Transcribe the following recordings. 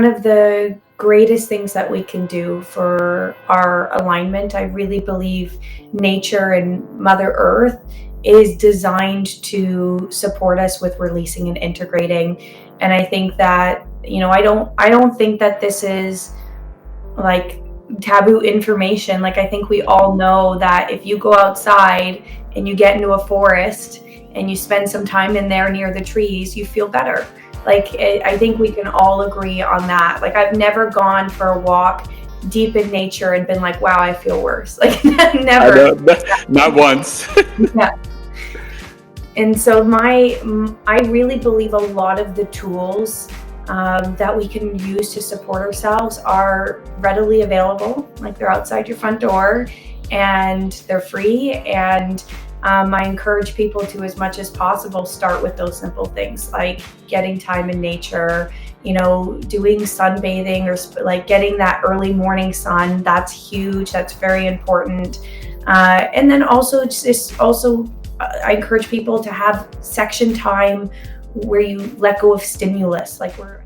one of the greatest things that we can do for our alignment. I really believe nature and Mother Earth is designed to support us with releasing and integrating. And I think that, I don't think that this is like taboo information. Like, I think we all know that if you go outside and you get into a forest and you spend some time in there near the trees, you feel better. Like, I think we can all agree on that. Like, I've never gone for a walk deep in nature and been like, wow, I feel worse. Like, I never. know, not once. Yeah. And so I really believe a lot of the tools that we can use to support ourselves are readily available. Like, they're outside your front door and they're free. And I encourage people to, as much as possible, start with those simple things like getting time in nature, doing sunbathing or like getting that early morning sun. That's huge. That's very important. And then also I encourage people to have section time where you let go of stimulus, like we're.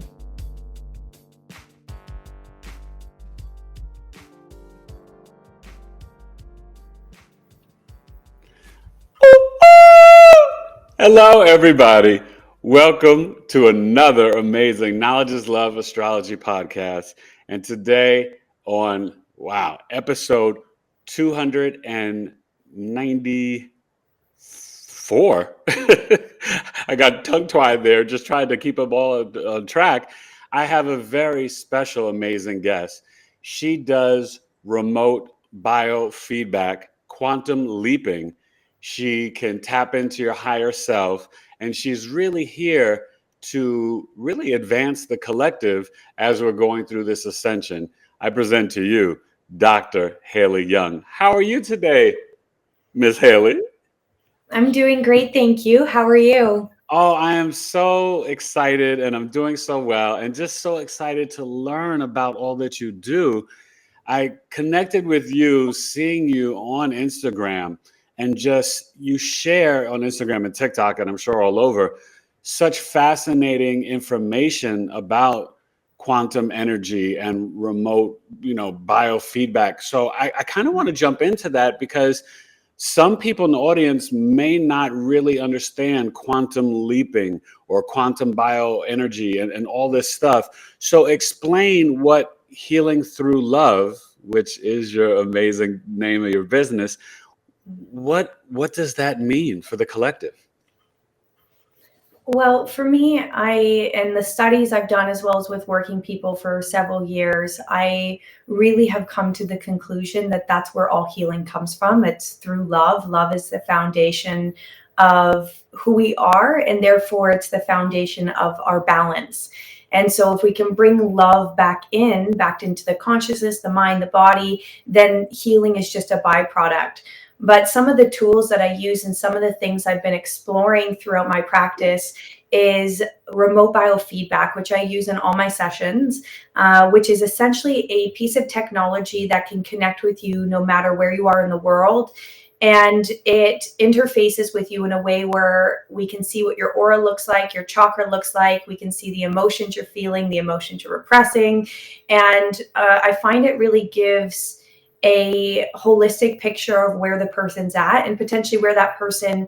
Hello, everybody. Welcome to another amazing Knowledge is Love Astrology podcast. And today on, episode 294. I got tongue-tied there, just trying to keep them all on track. I have a very special, amazing guest. She does remote biofeedback, quantum leaping. She can tap into your higher self, and she's really here to really advance the collective as we're going through this ascension. I present to you Dr. Hailee Young. How are you today, Miss Hailee? I'm doing great, thank you. How are you? Oh, I am so excited and I'm doing so well and just so excited to learn about all that you do. I connected with you, seeing you on Instagram, and just you share on Instagram and TikTok, and I'm sure all over, such fascinating information about quantum energy and remote, biofeedback. So I kind of want to jump into that because some people in the audience may not really understand quantum leaping or quantum bioenergy and all this stuff. So explain what Healing Through Love, which is your amazing name of your business, what does that mean for the collective? Well, for me, and the studies I've done, as well as with working people for several years, I really have come to the conclusion that that's where all healing comes from. It's through love. Love is the foundation of who we are, and therefore it's the foundation of our balance. And so if we can bring love back into the consciousness, the mind, the body, then healing is just a byproduct. But some of the tools that I use and some of the things I've been exploring throughout my practice is remote biofeedback, which I use in all my sessions, which is essentially a piece of technology that can connect with you no matter where you are in the world. And it interfaces with you in a way where we can see what your aura looks like, your chakra looks like. We can see the emotions you're feeling, the emotions you're repressing. And I find it really gives a holistic picture of where the person's at and potentially where that person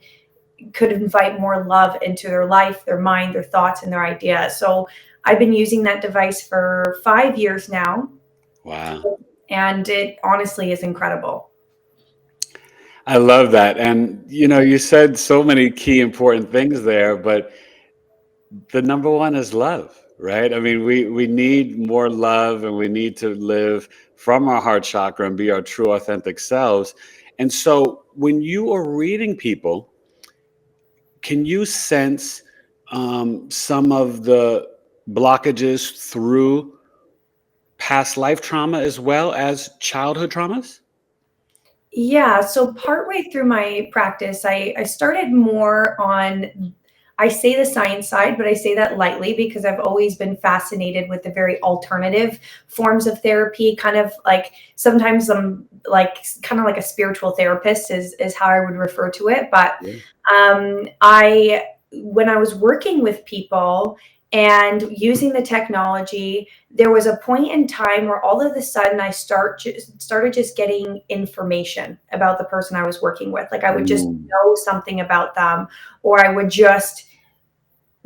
could invite more love into their life, their mind, their thoughts, and their ideas. So I've been using that device for 5 years now. Wow. And it honestly is incredible. I love that. And you said so many key important things there, but the number one is love, right? I mean, we need more love and we need to live from our heart chakra and be our true authentic selves. And so when you are reading people, can you sense some of the blockages through past life trauma as well as childhood traumas? Yeah, so partway through my practice, I started more on, I say the science side, but I say that lightly because I've always been fascinated with the very alternative forms of therapy, kind of like sometimes I'm like kind of like a spiritual therapist is how I would refer to it. But Yeah. I when I was working with people And using the technology, there was a point in time where all of a sudden I started just getting information about the person I was working with. Like I would just Mm. know something about them, or I would just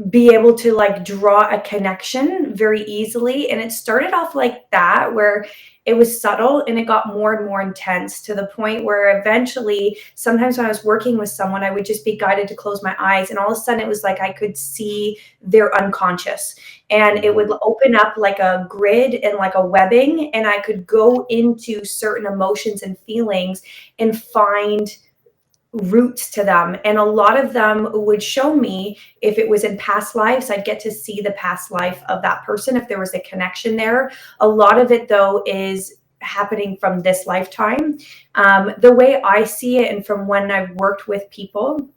be able to like draw a connection very easily. And it started off like that, where it was subtle and it got more and more intense, to the point where eventually, sometimes when I was working with someone, I would just be guided to close my eyes. And all of a sudden it was like I could see their unconscious, and it would open up like a grid and like a webbing. And I could go into certain emotions and feelings and find roots to them. And a lot of them would show me if it was in past lives. I'd get to see the past life of that person if there was a connection there. A lot of it, though, is happening from this lifetime. The way I see it, and from when I've worked with people,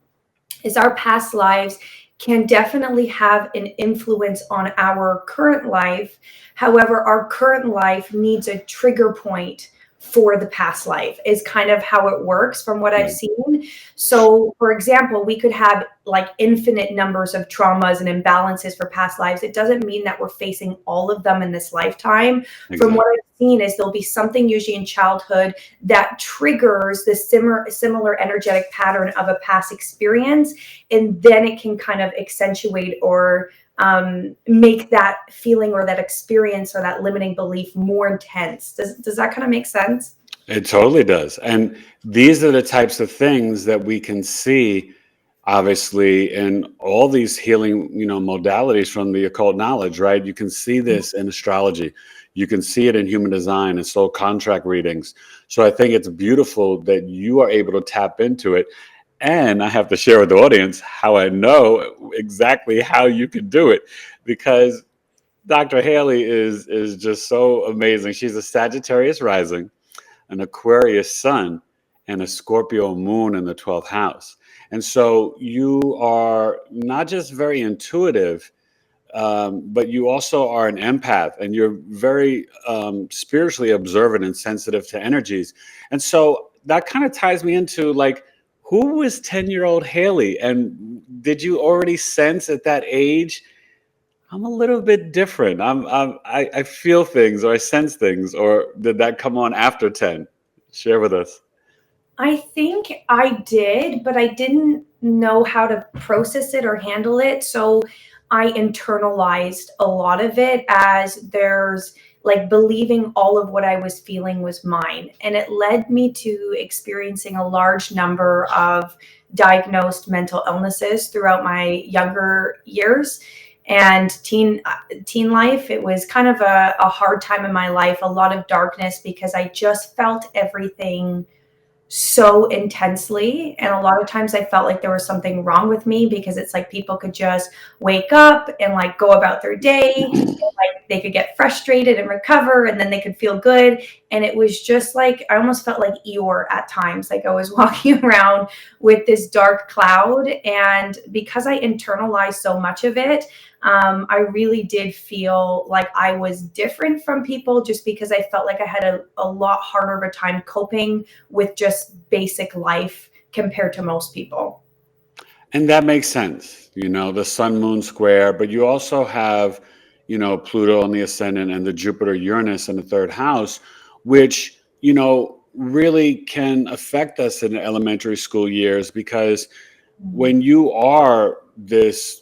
is our past lives can definitely have an influence on our current life. However, our current life needs a trigger point for the past life, is kind of how it works from what I've Right. seen. So, for example, we could have like infinite numbers of traumas and imbalances for past lives. It doesn't mean that we're facing all of them in this lifetime. From Exactly. what I've seen, is there'll be something usually in childhood that triggers the similar energetic pattern of a past experience, and then it can kind of accentuate or make that feeling or that experience or that limiting belief more intense. Does that kind of make sense? It totally does. And these are the types of things that we can see, obviously, in all these healing, modalities from the occult knowledge, right? You can see this in astrology. You can see it in human design and soul contract readings. So I think it's beautiful that you are able to tap into it. And I have to share with the audience how I know exactly how you can do it, because Dr. Hailee is just so amazing. She's a Sagittarius rising, an Aquarius sun, and a Scorpio moon in the 12th house. And so you are not just very intuitive, but you also are an empath, and you're very spiritually observant and sensitive to energies. And so that kind of ties me into like, who was 10-year-old Hailee? And did you already sense at that age, I'm a little bit different. I feel things, or I sense things, or did that come on after 10? Share with us. I think I did, but I didn't know how to process it or handle it. So I internalized a lot of it, as there's like believing all of what I was feeling was mine. And it led me to experiencing a large number of diagnosed mental illnesses throughout my younger years and teen life. It was kind of a hard time in my life, a lot of darkness, because I just felt everything so intensely. And a lot of times I felt like there was something wrong with me, because it's like people could just wake up and like go about their day, and like they could get frustrated and recover, and then they could feel good. And it was just like, I almost felt like Eeyore at times, like I was walking around with this dark cloud. And because I internalized so much of it, I really did feel like I was different from people, just because I felt like I had a lot harder of a time coping with just basic life compared to most people. And that makes sense, the sun moon square, but you also have, Pluto on the ascendant and the Jupiter Uranus in the third house, which, really can affect us in the elementary school years, because when you are this,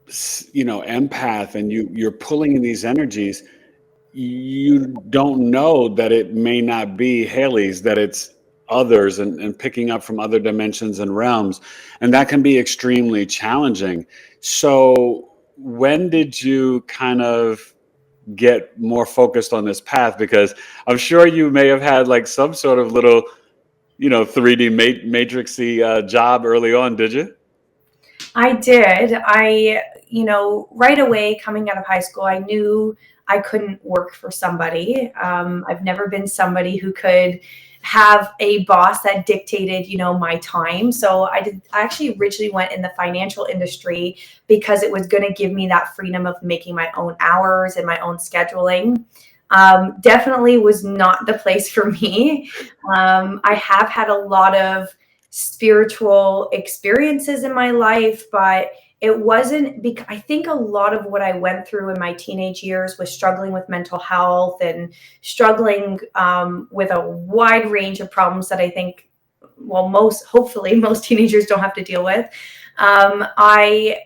empath, and you're pulling in these energies, you don't know that it may not be Haley's, that it's others, and picking up from other dimensions and realms. And that can be extremely challenging. So when did you kind of get more focused on this path? Because I'm sure you may have had like some sort of little, 3D matrixy job early on, did you? I did. Right away coming out of high school, I knew I couldn't work for somebody. I've never been somebody who could have a boss that dictated, my time. So I actually originally went in the financial industry, because it was going to give me that freedom of making my own hours and my own scheduling. Definitely was not the place for me. I have had a lot of spiritual experiences in my life, but it wasn't because I think a lot of what I went through in my teenage years was struggling with mental health and struggling with a wide range of problems that I think, well, hopefully most teenagers don't have to deal with. I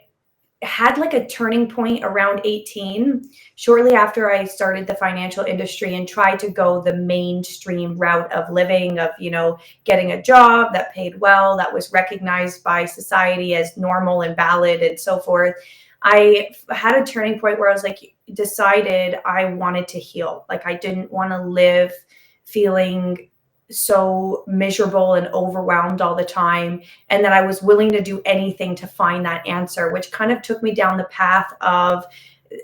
had like a turning point around 18, shortly after I started the financial industry and tried to go the mainstream route of living, of, getting a job that paid well, that was recognized by society as normal and valid and so forth. I had a turning point where I was like, decided I wanted to heal. Like, I didn't want to live feeling so miserable and overwhelmed all the time, and that I was willing to do anything to find that answer, which kind of took me down the path of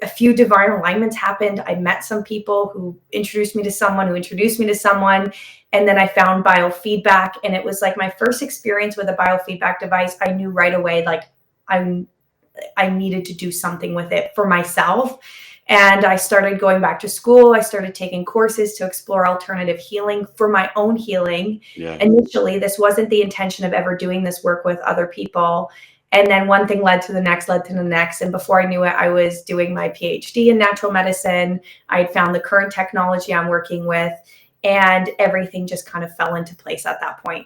a few divine alignments happened. I met some people who introduced me to someone who introduced me to someone, and then I found biofeedback, and it was like my first experience with a biofeedback device. I knew right away, like, I needed to do something with it for myself. And I started going back to school. I started taking courses to explore alternative healing for my own healing. Yeah. Initially, this wasn't the intention of ever doing this work with other people. And then one thing led to the next, led to the next. And before I knew it, I was doing my PhD in natural medicine. I had found the current technology I'm working with, and everything just kind of fell into place at that point.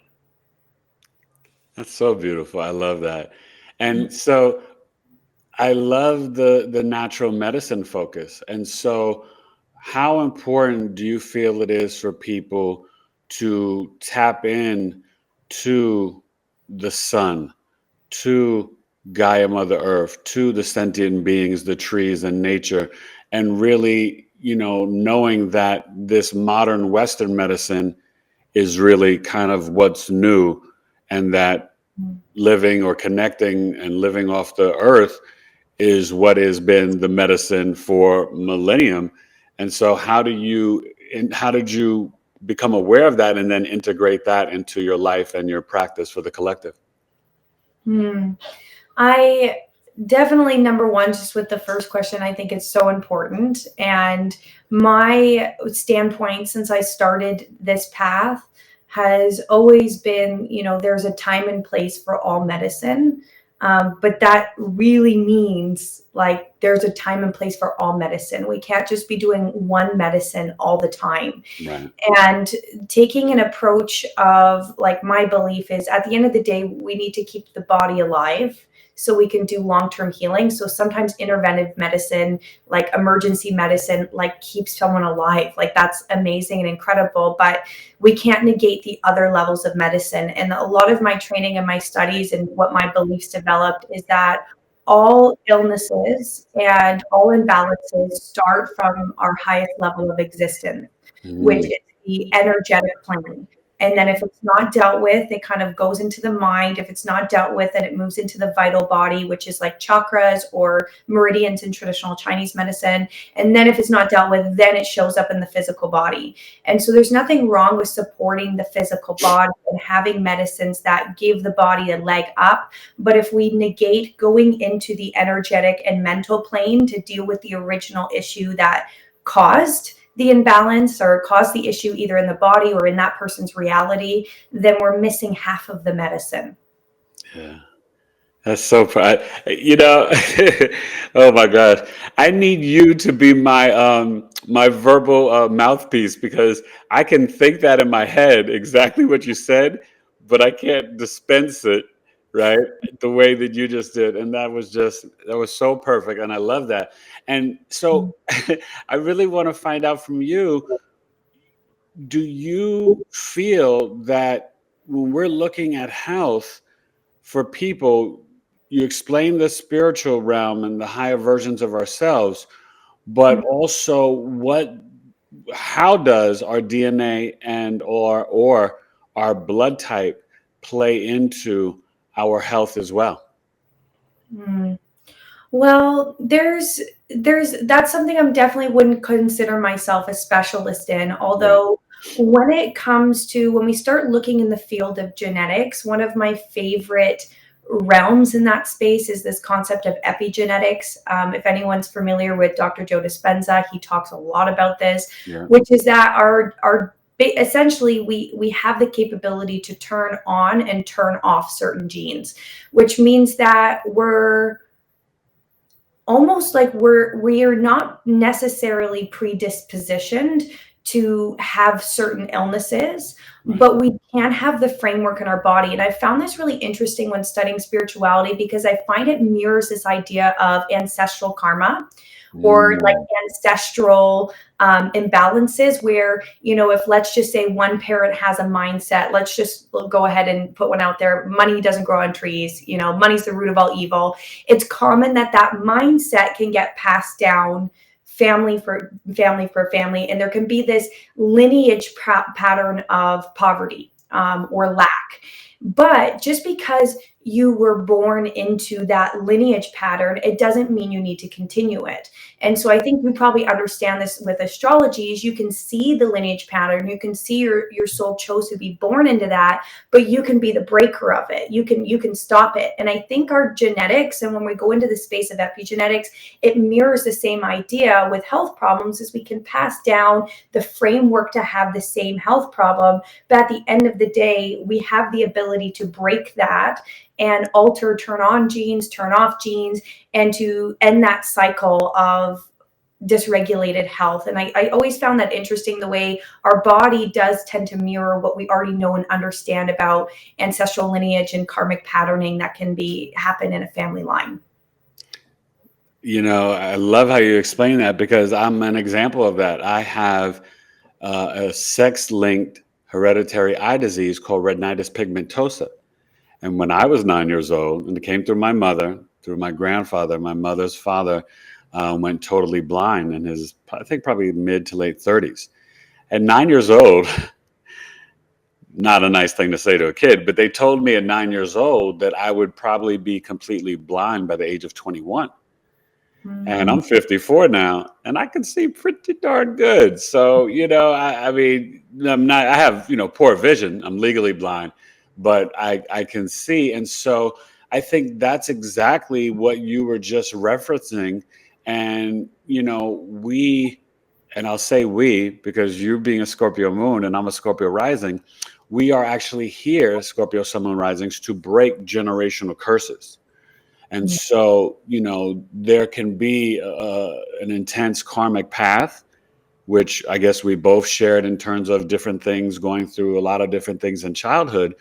That's so beautiful. I love that. And so I love the natural medicine focus. And so how important do you feel it is for people to tap in to the sun, to Gaia Mother Earth, to the sentient beings, the trees and nature, and really, knowing that this modern Western medicine is really kind of what's new, and that living or connecting and living off the earth is what has been the medicine for millennium. And so how did you become aware of that and then integrate that into your life and your practice for the collective? I definitely, number one, just with the first question, I think it's so important. And my standpoint since I started this path has always been, there's a time and place for all medicine. But that really means, like, there's a time and place for all medicine. We can't just be doing one medicine all the time. Right. And taking an approach of, like, my belief is, at the end of the day, we need to keep the body alive so we can do long-term healing. So sometimes interventive medicine, like emergency medicine, like, keeps someone alive. Like, that's amazing and incredible, but we can't negate the other levels of medicine. And a lot of my training and my studies and what my beliefs developed is that all illnesses and all imbalances start from our highest level of existence, which is the energetic plane. And then if it's not dealt with, it kind of goes into the mind. If it's not dealt with, then it moves into the vital body, which is like chakras or meridians in traditional Chinese medicine. And then if it's not dealt with, then it shows up in the physical body. And so there's nothing wrong with supporting the physical body and having medicines that give the body a leg up. But if we negate going into the energetic and mental plane to deal with the original issue that caused the imbalance or cause the issue either in the body or in that person's reality, then we're missing half of the medicine. Yeah. That's so proud. Oh my gosh. I need you to be my verbal mouthpiece, because I can think that in my head exactly what you said, but I can't dispense it, right? The way that you just did. And that was so perfect. And I love that. And so I really want to find out from you, do you feel that when we're looking at health for people, you explain the spiritual realm and the higher versions of ourselves, but also how does our DNA and or our blood type play into our health as well? Well, that's something I'm definitely wouldn't consider myself a specialist in. Although when it comes to, when we start looking in the field of genetics, one of my favorite realms in that space is this concept of epigenetics. If anyone's familiar with Dr. Joe Dispenza, he talks a lot about this, which is that essentially we have the capability to turn on and turn off certain genes, which means that we're almost like we are not necessarily predispositioned to have certain illnesses, Right. but we can have the framework in our body. And I found this really interesting when studying spirituality, because I find it mirrors this idea of ancestral karma, or like Mm, ancestral imbalances, where, if, let's just say, one parent has a mindset, let's just go ahead and put one out there: money doesn't grow on trees, money's the root of all evil. It's common that that mindset can get passed down family for family, and there can be this lineage pattern of poverty, or lack. But just because you were born into that lineage pattern, it doesn't mean you need to continue it. And so I think you probably understand this with astrology: is you can see the lineage pattern, you can see your soul chose to be born into that, but you can be the breaker of it. You can stop it. And I think our genetics, and when we go into the space of epigenetics, it mirrors the same idea with health problems: is we can pass down the framework to have the same health problem, but at the end of the day, we have the ability to break that and alter, turn on genes, turn off genes, and to end that cycle of dysregulated health. And I always found that interesting, the way our body does tend to mirror what we already know and understand about ancestral lineage and karmic patterning that can happen in a family line. I love how you explain that, because I'm an example of that. I have a sex-linked hereditary eye disease called retinitis pigmentosa. And when I was 9 years old, and it came through my mother, through my grandfather, my mother's father went totally blind in his, I think, probably mid to late 30s. At 9 years old, not a nice thing to say to a kid, but they told me at 9 years old that I would probably be completely blind by the age of 21. And Mm, I'm 54 now, and I can see pretty darn good. So, I mean, I have, poor vision. I'm legally blind, but I can see. And so I think that's exactly what you were just referencing. And, and I'll say we, because you being a Scorpio moon and I'm a Scorpio rising, we are actually here, Scorpio sun, moon risings, to break generational curses. And yeah. so, there can be an intense karmic path, which I guess we both shared in terms of different things, going through a lot of different things in childhood.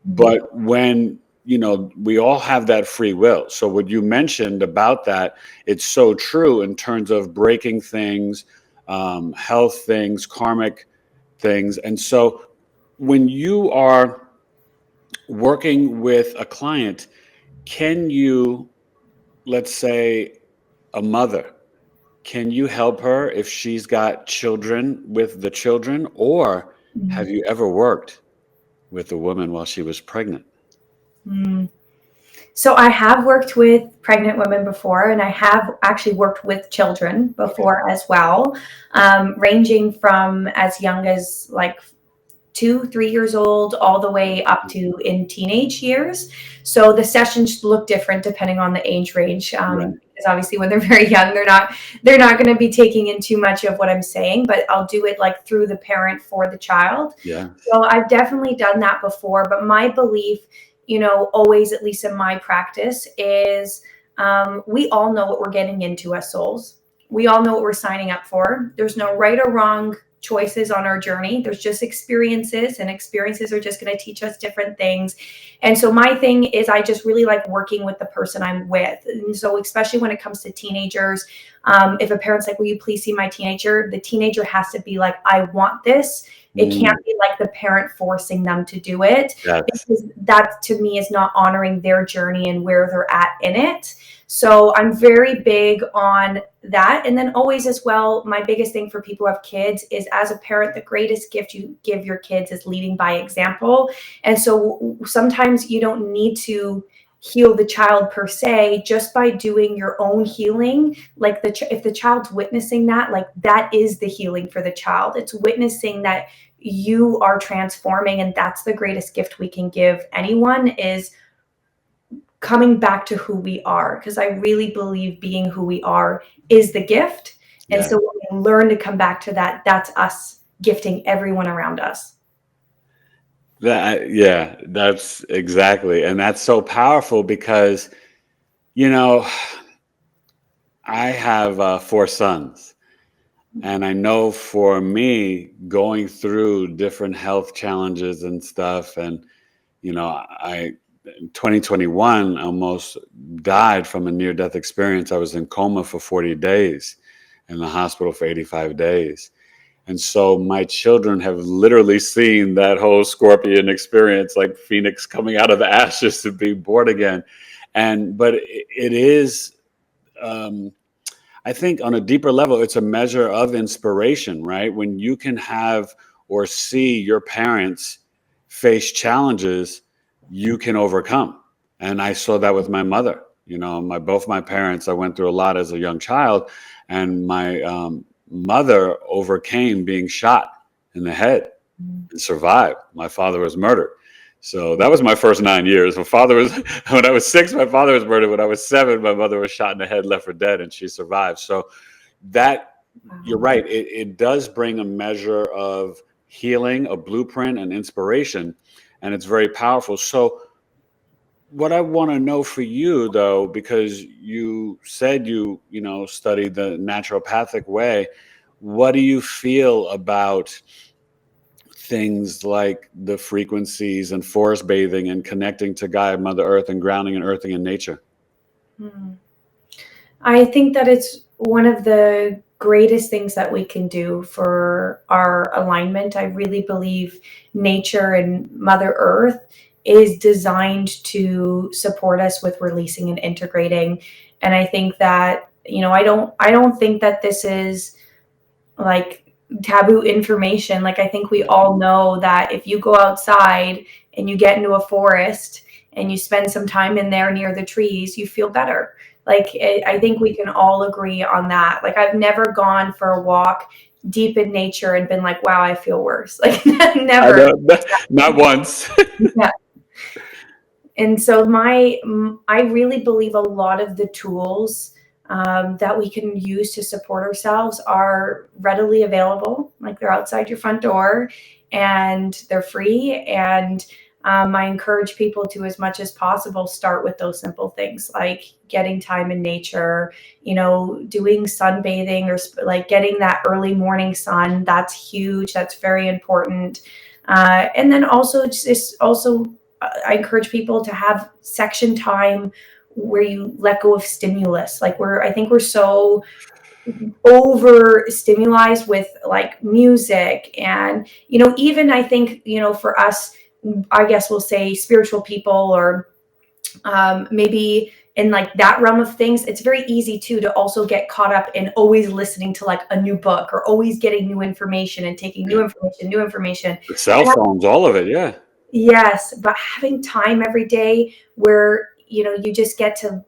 Mhm. But when, we all have that free will. So what you mentioned about that, it's so true in terms of breaking things, health things, karmic things. And so when you are working with a client, can you, let's say, a mother, can you help her if she's got children with the children? Or have Mhm. you ever worked with a woman while she was pregnant? Mm. So I have worked with pregnant women before, and I have actually worked with children Okay. before as well, ranging from as young as like 2, 3 years old, all the way up to in teenage years. So the sessions look different depending on the age range. Right. Because obviously when they're very young, they're not going to be taking in too much of what I'm saying, but I'll do it like through the parent for the child. Yeah. So I've definitely done that before, but my belief, always, at least in my practice, is we all know what we're getting into as souls. We all know what we're signing up for. There's no right or wrong choices on our journey. There's just experiences, and experiences are just going to teach us different things. And so my thing is, I just really like working with the person I'm with. And so especially when it comes to teenagers, if a parent's like, will you please see my teenager? The teenager has to be like, I want this. It Mm, can't be like the parent forcing them to do it, that's because that to me is not honoring their journey and where they're at in it. So I'm very big on that. And then always as well, my biggest thing for people who have kids is, as a parent, the greatest gift you give your kids is leading by example. And so sometimes you don't need to heal the child per se, just by doing your own healing. Like if the child's witnessing that, like that is the healing for the child. It's witnessing that you are transforming, and that's the greatest gift we can give anyone, is coming back to who we are, because I really believe being who we are is the gift. And yeah. so when we learn to come back to that, that's us gifting everyone around us. Yeah, that's exactly. And that's so powerful because, you know, I have 4 sons. And I know for me, going through different health challenges and stuff, and I in 2021 almost died from a near-death experience. I was in coma for 40 days, in the hospital for 85 days. And so my children have literally seen that whole scorpion experience, like Phoenix coming out of the ashes to be born again. But it is. Um, I think on a deeper level, it's a measure of inspiration, right? When you can have or see your parents face challenges, you can overcome. And I saw that with my mother. Both my parents, I went through a lot as a young child, and my mother overcame being shot in the head and survived. My father was murdered. So that was my first 9 years. When I was 6, my father was murdered. When I was 7, my mother was shot in the head, left for dead, and she survived. So that, you're right. It does bring a measure of healing, a blueprint, and inspiration, and it's very powerful. So what I want to know for you, though, because you said you studied the naturopathic way, what do you feel about things like the frequencies and forest bathing and connecting to Gaia, Mother Earth, and grounding and earthing in nature? I think that it's one of the greatest things that we can do for our alignment. I really believe nature and Mother Earth is designed to support us with releasing and integrating. And I think that, I don't think that this is like taboo information. Like, I think we all know that if you go outside and you get into a forest and you spend some time in there near the trees, you feel better. Like, I think we can all agree on that. Like, I've never gone for a walk deep in nature and been like, wow, I feel worse. Like, I never. know, not once. Yeah. And so I really believe a lot of the tools that we can use to support ourselves are readily available. Like, they're outside your front door and they're free. And I encourage people to, as much as possible, start with those simple things like getting time in nature, doing sunbathing, or like getting that early morning sun. That's huge. That's very important. And then also I encourage people to have section time where you let go of stimulus. Like, I think we're so over stimulized with like music and, even I think, for us, I guess we'll say spiritual people, or maybe in like that realm of things, it's very easy too to also get caught up in always listening to like a new book, or always getting new information and taking new information. The cell phones, all of it, yeah. Yes, but having time every day where, you just get to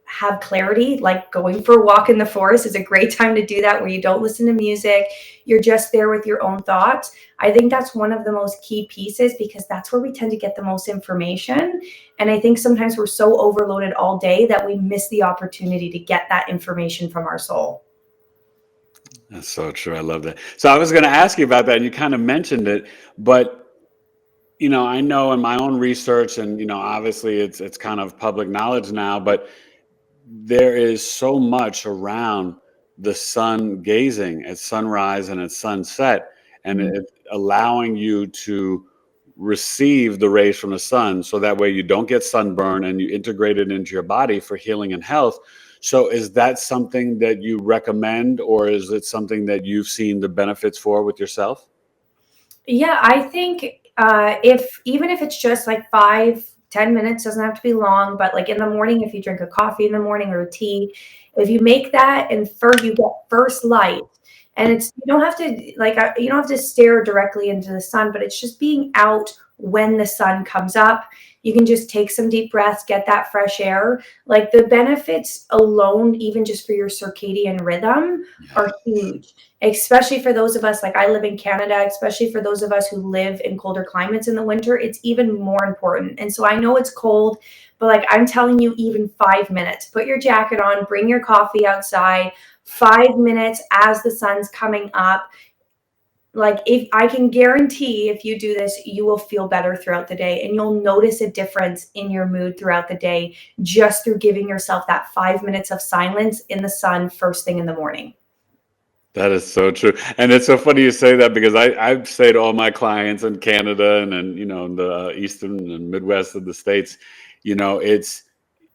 have clarity, like going for a walk in the forest is a great time to do that, where you don't listen to music, you're just there with your own thoughts. I think that's one of the most key pieces, because that's where we tend to get the most information. And I think sometimes we're so overloaded all day that we miss the opportunity to get that information from our soul. That's so true. I love that. So I was going to ask you about that, and you kind of mentioned it, but I know in my own research, and obviously it's kind of public knowledge now, but there is so much around the sun gazing at sunrise and at sunset, and it allowing you to receive the rays from the sun, so that way you don't get sunburn and you integrate it into your body for healing and health. So is that something that you recommend, or is it something that you've seen the benefits for with yourself? Yeah, I think even if it's just like 5-10 minutes, doesn't have to be long, but like in the morning, if you drink a coffee in the morning or a tea, if you make that and first you get first light, and you don't have to you don't have to stare directly into the sun, but it's just being out when the sun comes up. You can just take some deep breaths, get that fresh air. Like, the benefits alone, even just for your circadian rhythm, are huge, especially for those of us, like I live in Canada, especially for those of us who live in colder climates in the winter, it's even more important. And so I know it's cold, but like, I'm telling you, even 5 minutes, put your jacket on, bring your coffee outside, 5 minutes as the sun's coming up, Like, if I can guarantee if you do this, you will feel better throughout the day, and you'll notice a difference in your mood throughout the day just through giving yourself that 5 minutes of silence in the sun first thing in the morning. That is so true. And it's so funny you say that, because I say to all my clients in Canada and you know, in the eastern and Midwest of the States, you know, it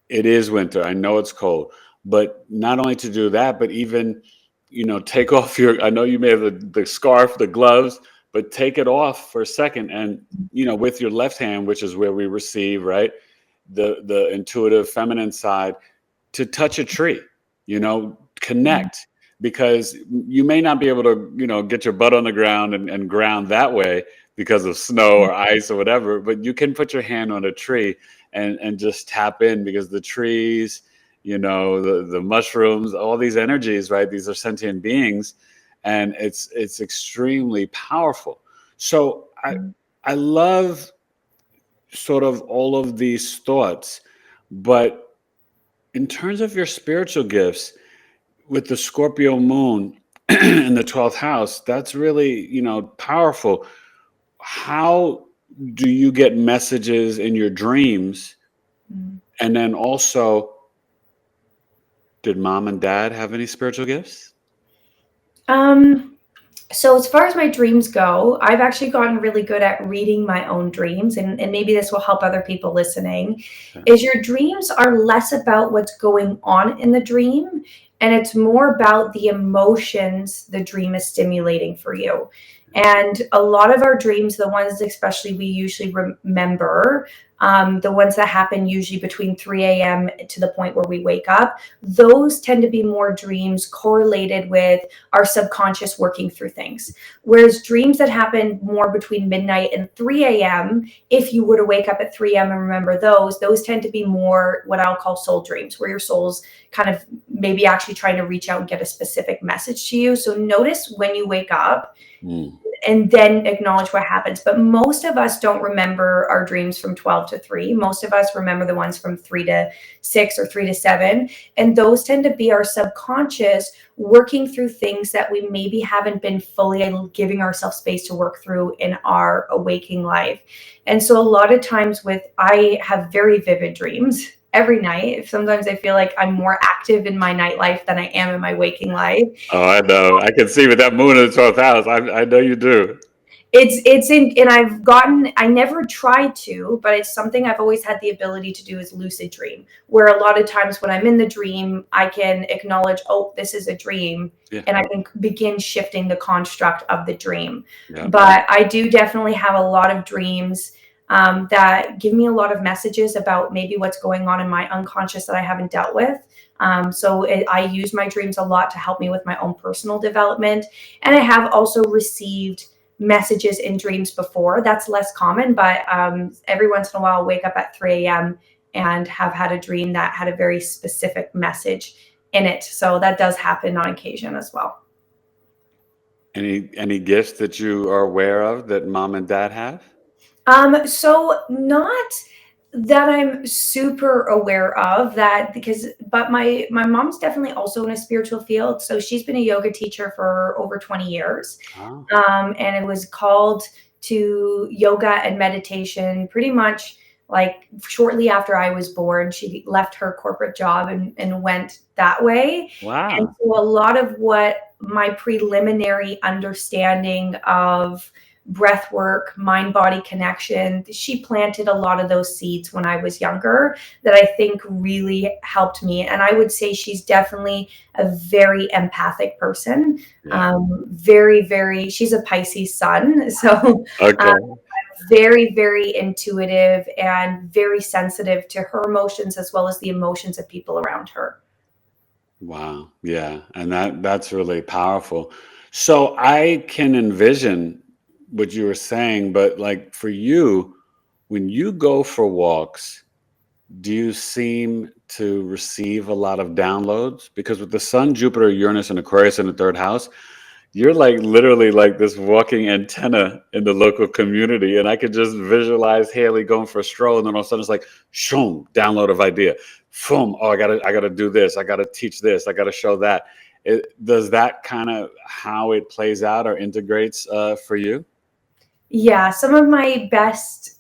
is winter. I know it's cold, but not only to do that, but even, you know, take off your, I know you may have the scarf, the gloves, but take it off for a second. And, you know, with your left hand, which is where we receive, right? The intuitive feminine side, to touch a tree, you know, connect, because you may not be able to, you know, get your butt on the ground and ground that way because of snow or ice or whatever, but you can put your hand on a tree and just tap in, because the trees, you know, the mushrooms, all these energies, right? These are sentient beings, and it's extremely powerful. So I love sort of all of these thoughts, but in terms of your spiritual gifts, with the Scorpio moon in the 12th house, that's really, you know, powerful. How do you get messages in your dreams? Mm. And then also, did mom and dad have any spiritual gifts? So as far as my dreams go, I've actually gotten really good at reading my own dreams, and maybe this will help other people listening, Okay. is your dreams are less about what's going on in the dream, and it's more about the emotions the dream is stimulating for you. And a lot of our dreams, the ones especially we usually remember, the ones that happen usually between 3 a.m. to the point where we wake up, those tend to be more dreams correlated with our subconscious working through things. Whereas dreams that happen more between midnight and 3 a.m., if you were to wake up at 3 a.m. and remember those tend to be more what I'll call soul dreams, where your soul's kind of maybe actually trying to reach out and get a specific message to you. So notice when you wake up Mm. and then acknowledge what happens. But most of us don't remember our dreams from 12 to 3. Most of us remember the ones from 3 to 6 or 3 to 7. And those tend to be our subconscious working through things that we maybe haven't been fully giving ourselves space to work through in our waking life. And so a lot of times I have very vivid dreams every night. Sometimes I feel like I'm more active in my nightlife than I am in my waking life. Oh, I know. I can see with that moon in the 12th house. I know you do. It's in, and I never tried to, but it's something I've always had the ability to do, is lucid dream, where a lot of times when I'm in the dream, I can acknowledge, oh, this is a dream, Yeah. and I can begin shifting the construct of the dream. Yeah. But I do definitely have a lot of dreams that give me a lot of messages about maybe what's going on in my unconscious that I haven't dealt with. I use my dreams a lot to help me with my own personal development. And I have also received messages in dreams before. That's less common, but every once in a while I'll wake up at 3 a.m. and have had a dream that had a very specific message in it. So that does happen on occasion as well. Any gifts that you are aware of that mom and dad have? So not that I'm super aware of that, but my mom's definitely also in a spiritual field. So she's been a yoga teacher for over 20 years. Oh, And it was called to yoga and meditation pretty much like shortly after I was born. She left her corporate job and went that way. And wow. so a lot of what my preliminary understanding of breath work, mind body connection, she planted a lot of those seeds when I was younger that I think really helped me. And I would say she's definitely a very empathic person. Yeah. She's a Pisces sun. So Okay. very, very intuitive and very sensitive to her emotions as well as the emotions of people around her. Wow. Yeah. And that's really powerful. So I can envision what you were saying, but like for you, when you go for walks, do you seem to receive a lot of downloads? Because with the sun, Jupiter, Uranus, and Aquarius in the third house, you're like literally like this walking antenna in the local community. And I could just visualize Hailee going for a stroll, and then all of a sudden it's like, shoom, download of idea. Boom, oh, I gotta do this, I gotta teach this, I gotta show that. Does that kind of how it plays out or integrates for you? Yeah, some of my best,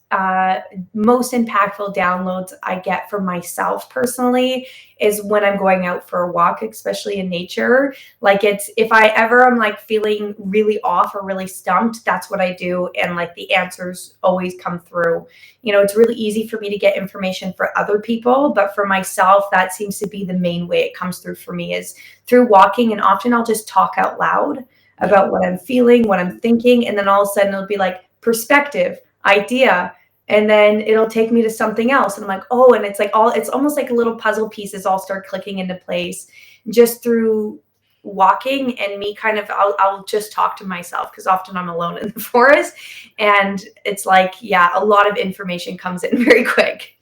most impactful downloads I get from myself personally is when I'm going out for a walk, especially in nature. Like it's if I ever am like feeling really off or really stumped, that's what I do. And like the answers always come through. You know, it's really easy for me to get information for other people, but for myself, that seems to be the main way it comes through for me is through walking. And often I'll just talk out loud Yeah. about what I'm feeling, what I'm thinking, and then all of a sudden it'll be like perspective, idea, and then it'll take me to something else. And I'm like, oh, and it's like it's almost like little puzzle pieces all start clicking into place just through walking and me kind of I'll just talk to myself because often I'm alone in the forest and it's like, yeah, a lot of information comes in very quick.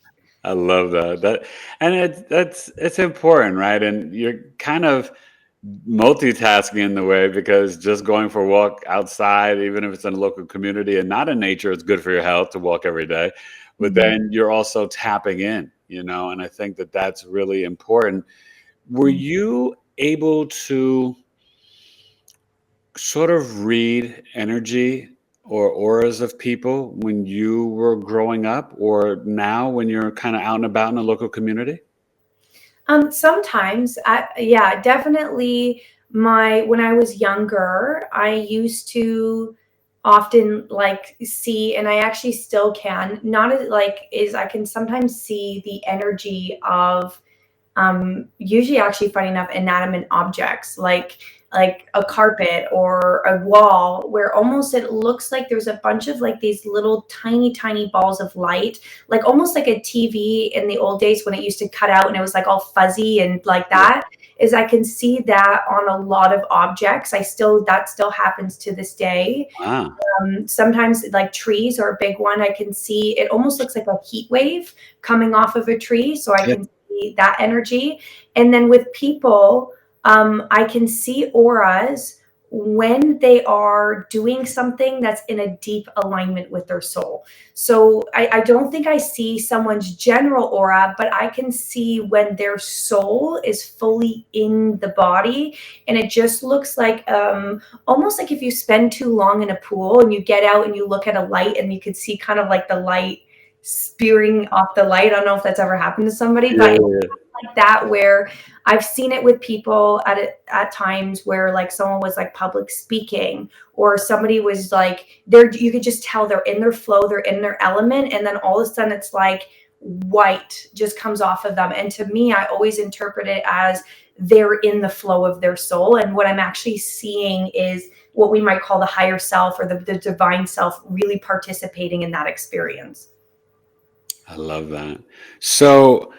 I love that. And it's important, right? And you're kind of multitasking in the way because just going for a walk outside, even if it's in a local community and not in nature, it's good for your health to walk every day. But Mhm. then you're also tapping in, and I think that that's really important. Were you able to sort of read energy or auras of people when you were growing up or now when you're kind of out and about in a local community? Sometimes, yeah, definitely. When I was younger, I used to often like see, and I actually still can, not as like is I can sometimes see the energy of usually actually funny enough inanimate objects like a carpet or a wall where almost it looks like there's a bunch of like these little tiny balls of light, like almost like a TV in the old days when it used to cut out and it was like all fuzzy and like Yeah. that. Is I can see that on a lot of objects. That still happens to this day. Wow. Sometimes like trees are a big one. I can see it almost looks like a heat wave coming off of a tree. So I Yeah. can see that energy. And then with people, I can see auras when they are doing something that's in a deep alignment with their soul. So I don't think I see someone's general aura, but I can see when their soul is fully in the body. And it just looks like almost like if you spend too long in a pool and you get out and you look at a light and you could see kind of like the light spewing off the light. I don't know if that's ever happened to somebody, Yeah. but it's Yeah. like that where I've seen it with people at times where like someone was like public speaking or somebody was like there, you could just tell they're in their flow, they're in their element, and then all of a sudden it's like white just comes off of them. And to me, I always interpret it as they're in the flow of their soul. And what I'm actually seeing is what we might call the higher self or the divine self really participating in that experience. I love that. So,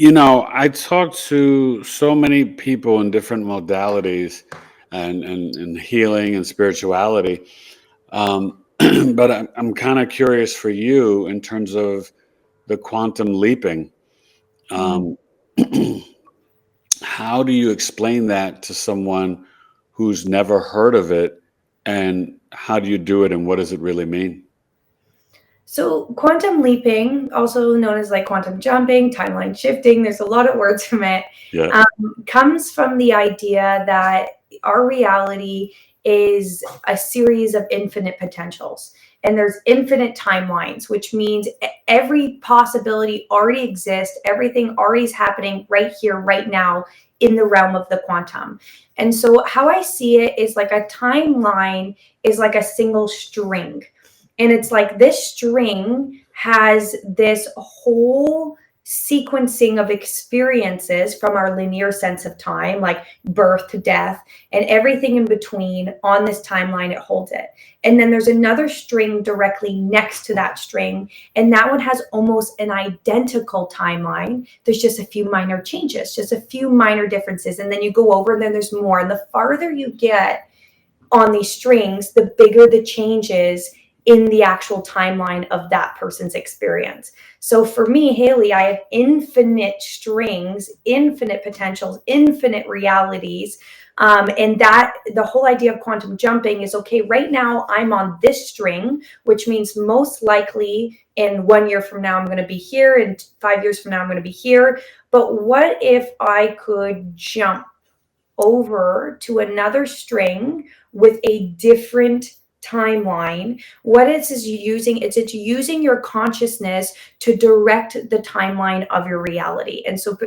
I talk to so many people in different modalities and healing and spirituality. But I'm kind of curious for you in terms of the quantum leaping. Mm. Um, how do you explain that to someone who's never heard of it? And how do you do it? And what does it really mean? So quantum leaping, also known as like quantum jumping, timeline shifting, there's a lot of words from it, Yeah. um, comes from the idea that our reality is a series of infinite potentials. And there's infinite timelines, which means every possibility already exists. Everything already is happening right here, right now, in the realm of the quantum. And so, how I see it is like a timeline is like a single string, and it's like this string has this whole sequencing of experiences from our linear sense of time, like birth to death, and everything in between on this timeline, it holds it. And then there's another string directly next to that string, and that one has almost an identical timeline. There's just a few minor changes, just a few minor differences. And then you go over, and then there's more. And the farther you get on these strings, the bigger the changes in the actual timeline of that person's experience. So for me, Hailee, I have infinite strings, infinite potentials, infinite realities. And that the whole idea of quantum jumping is okay, right now I'm on this string, which means most likely in 1 year from now, I'm going to be here. And 5 years from now, I'm going to be here. But what if I could jump over to another string with a different timeline. What it's using your consciousness to direct the timeline of your reality. And so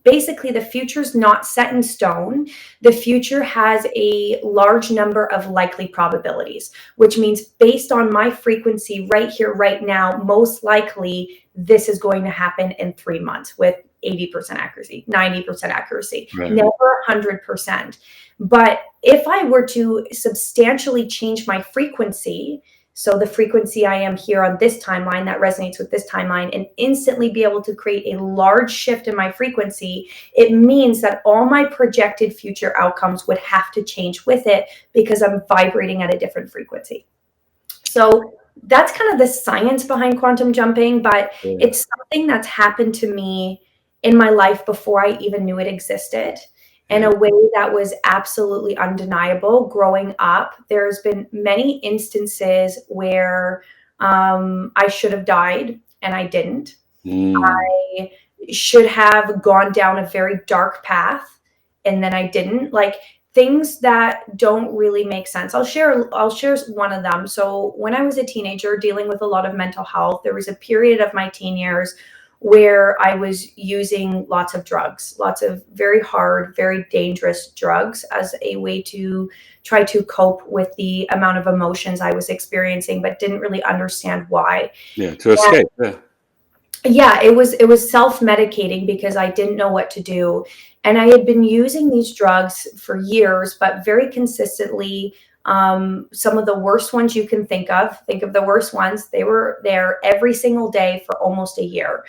basically, the future's not set in stone. The future has a large number of likely probabilities, which means based on my frequency right here, right now, most likely this is going to happen in 3 months with 80% accuracy, 90% accuracy, Right. never 100%. But if I were to substantially change my frequency, so the frequency I am here on this timeline that resonates with this timeline, and instantly be able to create a large shift in my frequency, it means that all my projected future outcomes would have to change with it because I'm vibrating at a different frequency. So that's kind of the science behind quantum jumping, but it's something that's happened to me in my life before I even knew it existed, in a way that was absolutely undeniable. Growing up, there's been many instances where I should have died and I didn't. I should have gone down a very dark path and then I didn't. Like, things that don't really make sense. I'll share one of them. So when I was a teenager dealing with a lot of mental health, there was a period of my teen years where I was using lots of drugs, lots of very hard, very dangerous drugs as a way to try to cope with the amount of emotions I was experiencing, but didn't really understand why. Yeah, to escape. Yeah, it was self-medicating because I didn't know what to do. And I had been using these drugs for years, but very consistently, some of the worst ones you can think of the worst ones, they were there every single day for almost a year.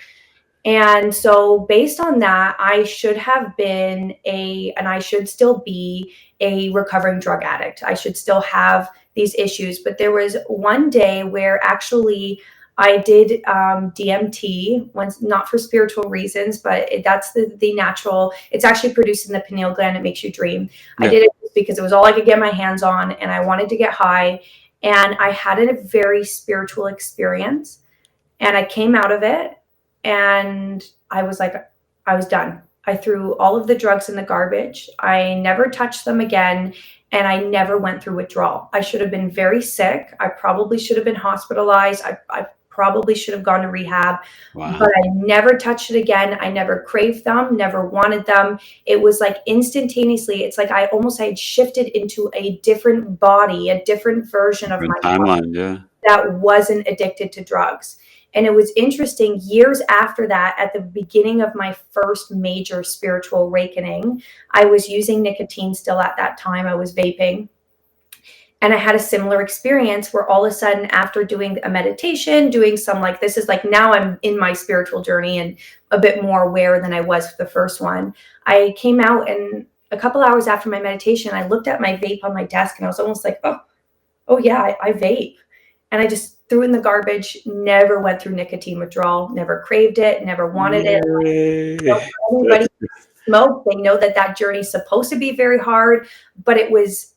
And so based on that, I should have been and I should still be a recovering drug addict. I should still have these issues. But there was one day where actually I did DMT, once, not for spiritual reasons, but that's the natural. It's actually produced in the pineal gland. It makes you dream. Yeah. I did it because it was all I could get my hands on, and I wanted to get high. And I had a very spiritual experience, and I came out of it, and I was like, I was done. I threw all of the drugs in the garbage. I never touched them again. And I never went through withdrawal. I should have been very sick. I probably should have been hospitalized. I probably should have gone to rehab. Wow. But I never touched it again. I never craved them, never wanted them. It was like instantaneously, it's like I had shifted into a different body, a different version of my timeline, yeah, that wasn't addicted to drugs. And it was interesting, years after that, at the beginning of my first major spiritual awakening, I was using nicotine still at that time. I was vaping. And I had a similar experience where all of a sudden, after doing a meditation, doing some this is like now I'm in my spiritual journey and a bit more aware than I was for the first one. I came out, and a couple hours after my meditation, I looked at my vape on my desk and I was almost like, oh yeah, I vape. And I just threw in the garbage, never went through nicotine withdrawal, never craved it, never wanted it. Anybody smoke, they know that journey's supposed to be very hard, but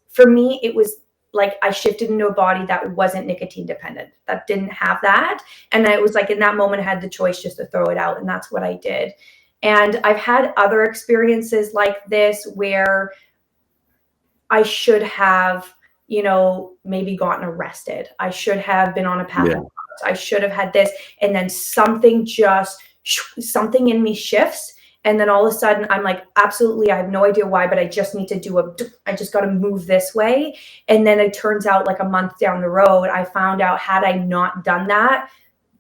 for me, it was like I shifted into a body that wasn't nicotine dependent, that didn't have that. And it was like in that moment, I had the choice just to throw it out. And that's what I did. And I've had other experiences like this where I should have, maybe gotten arrested. I should have been on a path. Yeah. I should have had this. And then something in me shifts. And then all of a sudden I'm like, absolutely, I have no idea why, but I just need to I just got to move this way. And then it turns out like a month down the road, I found out, had I not done that,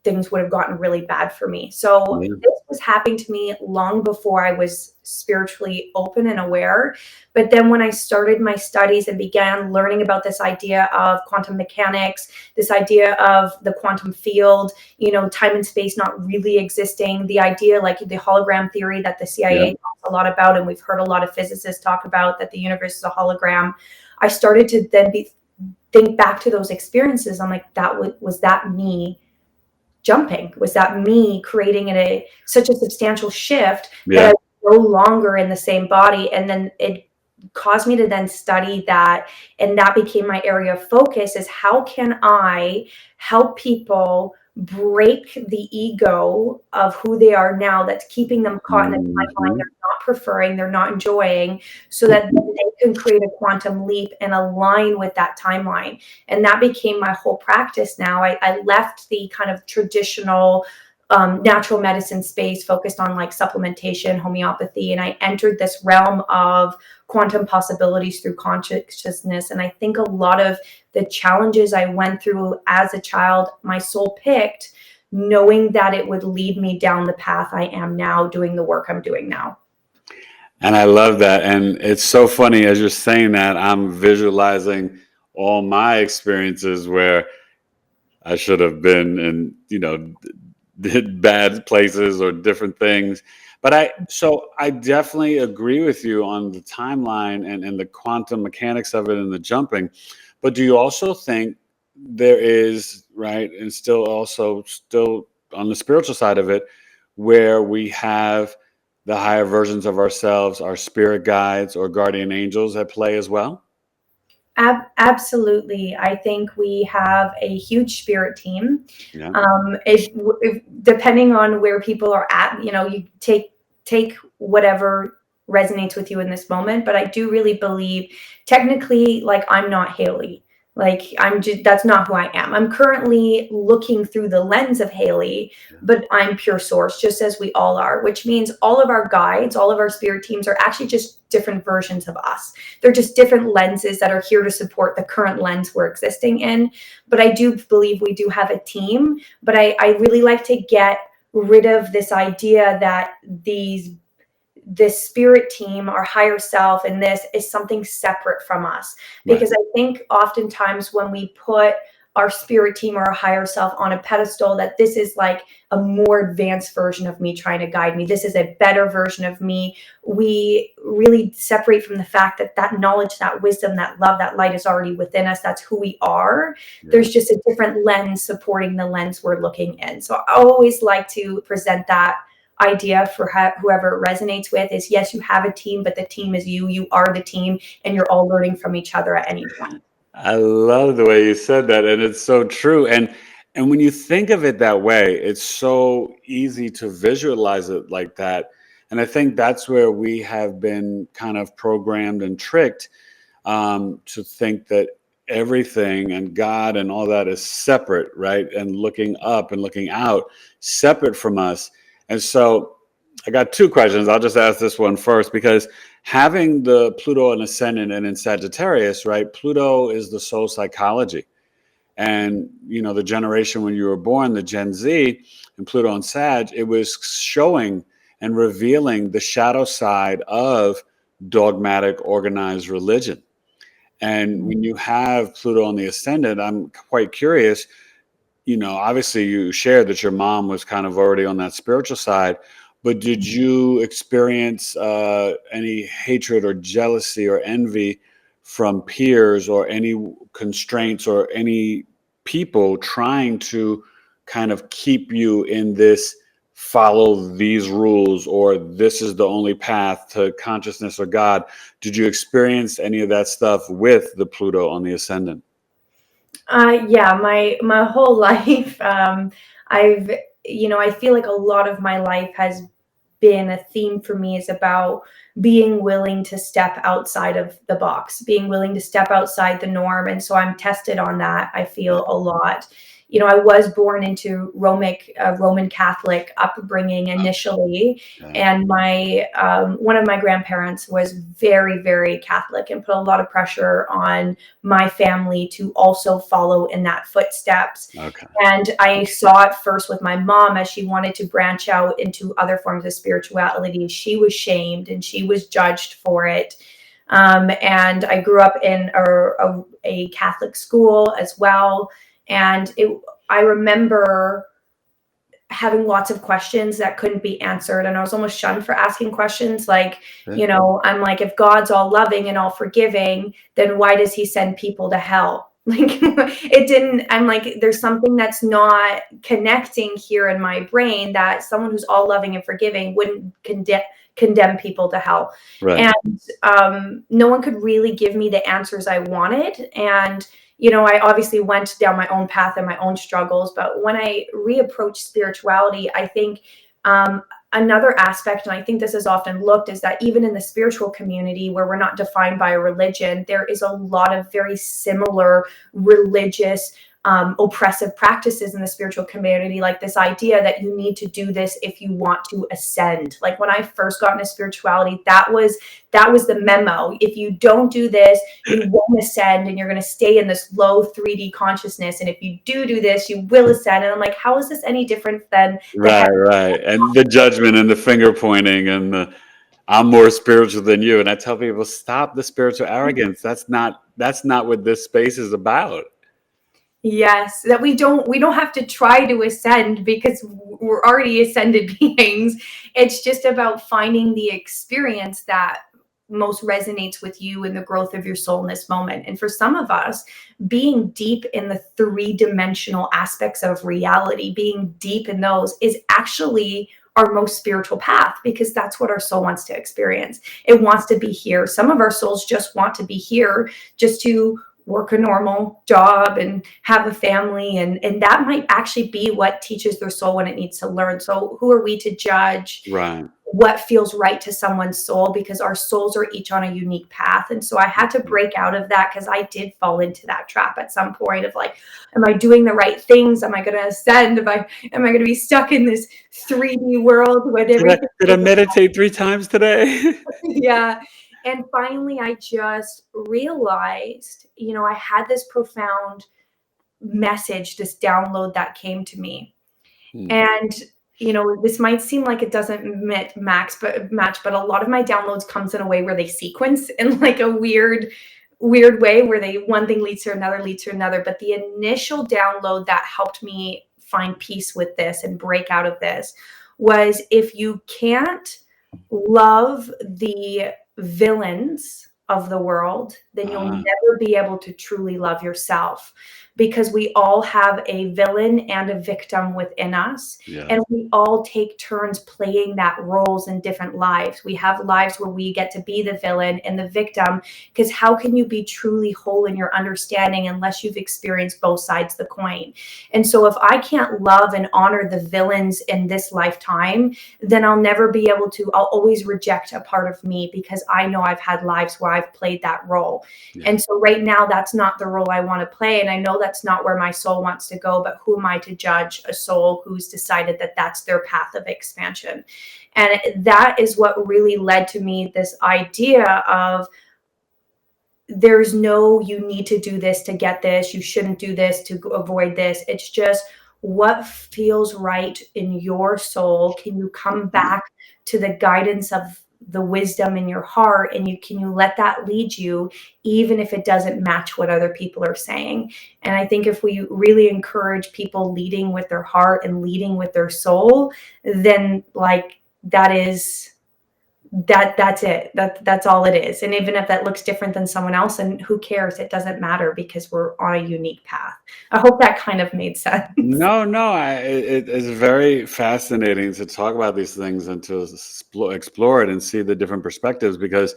things would have gotten really bad for me. So this was happening to me long before I was spiritually open and aware. But then when I started my studies and began learning about this idea of quantum mechanics, this idea of the quantum field, time and space not really existing, the idea like the hologram theory that the CIA talks a lot about, and we've heard a lot of physicists talk about, that the universe is a hologram, I started to then think back to those experiences. I'm like, was that me jumping? Was that me creating such a substantial shift that I was no longer in the same body? And then it caused me to then study that. And that became my area of focus, is how can I help people break the ego of who they are now that's keeping them caught in a timeline Mhm. they're not preferring, they're not enjoying, so that they can create a quantum leap and align with that timeline. And that became my whole practice now. I left the kind of traditional natural medicine space focused on like supplementation, homeopathy, and I entered this realm of quantum possibilities through consciousness. And I think a lot of the challenges I went through as a child, my soul picked, knowing that it would lead me down the path I am now, doing the work I'm doing now. And I love that. And it's so funny as you're saying that, I'm visualizing all my experiences where I should have been in, did bad places or different things. But I definitely agree with you on the timeline and the quantum mechanics of it and the jumping. But do you also think there is, right, and still on the spiritual side of it, where we have the higher versions of ourselves, our spirit guides or guardian angels at play as well? Absolutely. I think we have a huge spirit team. Yeah. If depending on where people are at, you take whatever resonates with you in this moment. But I do really believe, technically, like I'm not Hailee. Like I'm just, that's not who I am. I'm currently looking through the lens of Hailee, but I'm pure source, just as we all are, which means all of our guides, all of our spirit teams are actually just different versions of us. They're just different lenses that are here to support the current lens we're existing in. But I do believe we do have a team. But I really like to get rid of this idea that this spirit team, our higher self, and this is something separate from us. Right. Because I think oftentimes when we put our spirit team or our higher self on a pedestal, that this is like a more advanced version of me trying to guide me. This is a better version of me. We really separate from the fact that that knowledge, that wisdom, that love, that light is already within us. That's who we are. Yeah. There's just a different lens supporting the lens we're looking in. So I always like to present that idea for whoever it resonates with is, yes, you have a team, but the team is you. You are the team, and you're all learning from each other at any point. I love the way you said that, and it's so true. And when you think of it that way, it's so easy to visualize it like that. And I think that's where we have been kind of programmed and tricked to think that everything and God and all that is separate, right? And looking up and looking out, separate from us. And so I got two questions. I'll just ask this one first because having the Pluto in ascendant and in Sagittarius, right? Pluto is the soul psychology. And, the generation when you were born, the Gen Z and Pluto and Sag, it was showing and revealing the shadow side of dogmatic organized religion. And when you have Pluto on the ascendant, I'm quite curious, obviously you shared that your mom was kind of already on that spiritual side, but did you experience any hatred or jealousy or envy from peers or any constraints or any people trying to kind of keep you in this follow these rules or this is the only path to consciousness or God? Did you experience any of that stuff with the Pluto on the ascendant? Yeah, my whole life, I've, I feel like a lot of my life has been a theme for me is about being willing to step outside of the box, being willing to step outside the norm. And so I'm tested on that, I feel a lot. I was born into Roman Catholic upbringing initially, Yeah. and my one of my grandparents was very, very Catholic and put a lot of pressure on my family to also follow in that footsteps. Okay. And I saw it first with my mom as she wanted to branch out into other forms of spirituality. She was shamed and she was judged for it. And I grew up in a Catholic school as well. And I remember having lots of questions that couldn't be answered. And I was almost shunned for asking questions. Like, Yeah. I'm like, if God's all loving and all forgiving, then why does he send people to hell? Like it didn't, I'm like, there's something that's not connecting here in my brain, that someone who's all loving and forgiving wouldn't condemn people to hell. Right. And no one could really give me the answers I wanted. And, you know, I obviously went down my own path and my own struggles. But when I reapproached spirituality, I think another aspect, and I think this is often looked, is that even in the spiritual community where we're not defined by a religion, there is a lot of very similar religious oppressive practices in the spiritual community, like this idea that you need to do this if you want to ascend. Like when I first got into spirituality, that was the memo. If you don't do this, you won't ascend, and you're going to stay in this low 3D consciousness. And if you do this, you will ascend. And I'm like, how is this any different than the Right, right. And the judgment and the finger pointing and the I'm more spiritual than you. And I tell people, stop the spiritual arrogance. That's not what this space is about. Yes, that we don't have to try to ascend because we're already ascended beings. It's just about finding the experience that most resonates with you in the growth of your soul in this moment. And for some of us, being deep in the three-dimensional aspects of reality, being deep in those is actually our most spiritual path, because that's what our soul wants to experience. It wants to be here. Some of our souls just want to be here just to work a normal job and have a family, and that might actually be what teaches their soul when it needs to learn. So who are we to judge Right. what feels right to someone's soul, because our souls are each on a unique path? And so I had to break out of that, because I did fall into that trap at some point of like, am I doing the right things? Am I going to ascend? Am I going to be stuck in this 3D world with everything? Did I meditate 3 times today? Yeah. And finally, I just realized, you know, I had this profound message, this download that came to me. And, you know, this might seem like it doesn't match, but a lot of my downloads comes in a way where they sequence in like a weird way where one thing leads to another, leads to another. But the initial download that helped me find peace with this and break out of this was, if you can't love the villains of the world, then you'll never be able to truly love yourself, because we all have a villain and a victim within us. Yeah. And we all take turns playing that roles in different lives. We have lives where we get to be the villain and the victim, because how can you be truly whole in your understanding unless you've experienced both sides of the coin? And so if I can't love and honor the villains in this lifetime, then I'll always reject a part of me, because I know I've had lives where I've played that role. Yeah. And so right now, that's not the role I want to play. And I know that's not where my soul wants to go, but who am I to judge a soul who's decided that that's their path of expansion? And that is what really led to me this idea of, there's no, you need to do this to get this, you shouldn't do this to avoid this. It's just what feels right in your soul. Can you come back to the guidance of the wisdom in your heart, and can you let that lead you, even if it doesn't match what other people are saying? And I think if we really encourage people leading with their heart and leading with their soul, then like that's it. That's all it is. And even if that looks different than someone else, and who cares? It doesn't matter, because we're on a unique path. I hope that kind of made sense. No, it is very fascinating to talk about these things and to explore it and see the different perspectives, because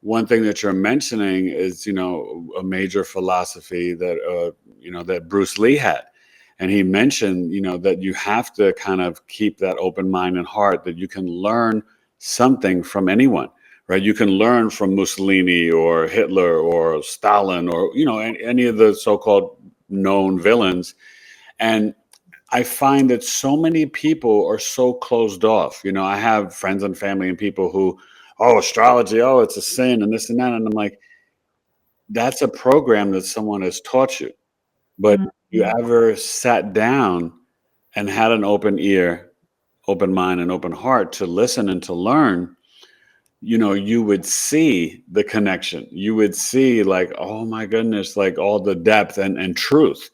one thing that you're mentioning is, you know, a major philosophy that, you know, that Bruce Lee had. And he mentioned, you know, that you have to kind of keep that open mind and heart, that you can learn something from anyone, right? You can learn from Mussolini or Hitler or Stalin or, you know, any of the so-called known villains. And I find that so many people are so closed off. You know, I have friends and family and people who, oh, astrology, oh, it's a sin and this and that. And I'm like, that's a program that someone has taught you. But you ever sat down and had an open ear, open mind, and open heart to listen and to learn, you know, you would see the connection. You would see like, oh my goodness, like all the depth and truth,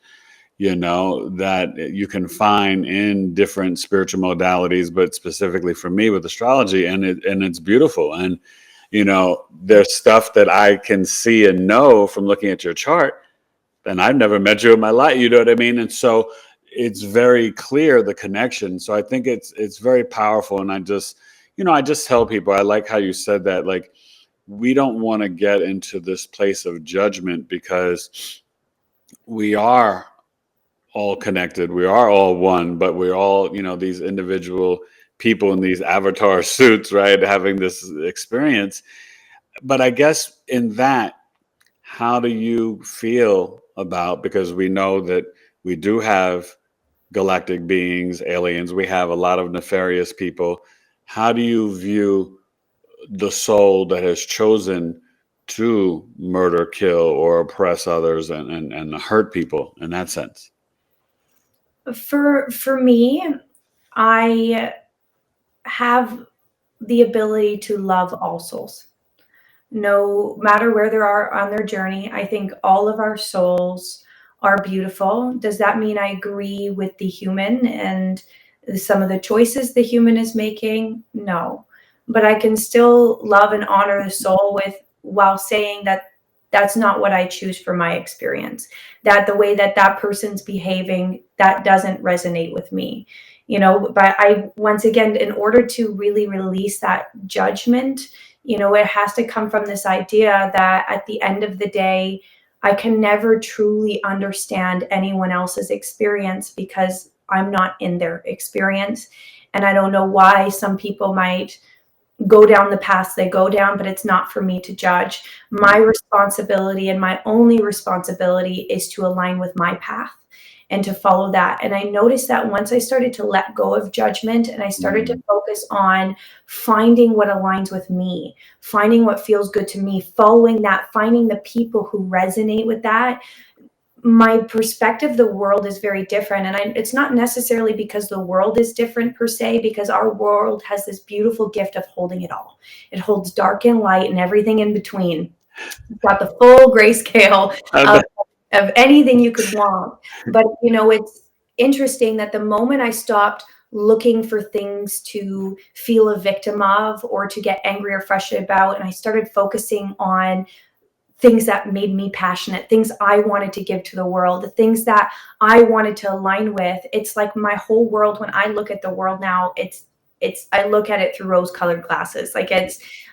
you know, that you can find in different spiritual modalities, but specifically for me with astrology, and it's beautiful. And, you know, there's stuff that I can see and know from looking at your chart and I've never met you in my life, you know what I mean? And so it's very clear, the connection. So I think it's very powerful. And I just, I just tell people, I like how you said that, like, we don't want to get into this place of judgment, because we are all connected. We are all one, but we're all, these individual people in these avatar suits, right? Having this experience. But I guess in that, how do you feel about, because we know that we do have galactic beings, aliens, we have a lot of nefarious people. How do you view the soul that has chosen to murder, kill, or oppress others and hurt people in that sense? For me, I have the ability to love all souls, no matter where they are on their journey. I think all of our souls are beautiful. Does that mean I agree with the human and some of the choices the human is making? No. But I can still love and honor the soul with, while saying that that's not what I choose for my experience. That the way that that person's behaving, that doesn't resonate with me. But I, once again, in order to really release that judgment, it has to come from this idea that at the end of the day, I can never truly understand anyone else's experience because I'm not in their experience. And I don't know why some people might go down the paths they go down, but it's not for me to judge. My responsibility, and my only responsibility, is to align with my path and to follow that. And I noticed that once I started to let go of judgment and I started to focus on finding what aligns with me, finding what feels good to me, following that, finding the people who resonate with that, my perspective of the world is very different. And it's not necessarily because the world is different per se, because our world has this beautiful gift of holding it all. It holds dark and light and everything in between. It's got the full grayscale of anything you could want. But, it's interesting that the moment I stopped looking for things to feel a victim of or to get angry or frustrated about, and I started focusing on things that made me passionate, things I wanted to give to the world, the things that I wanted to align with. It's like my whole world, when I look at the world now, I look at it through rose-colored glasses.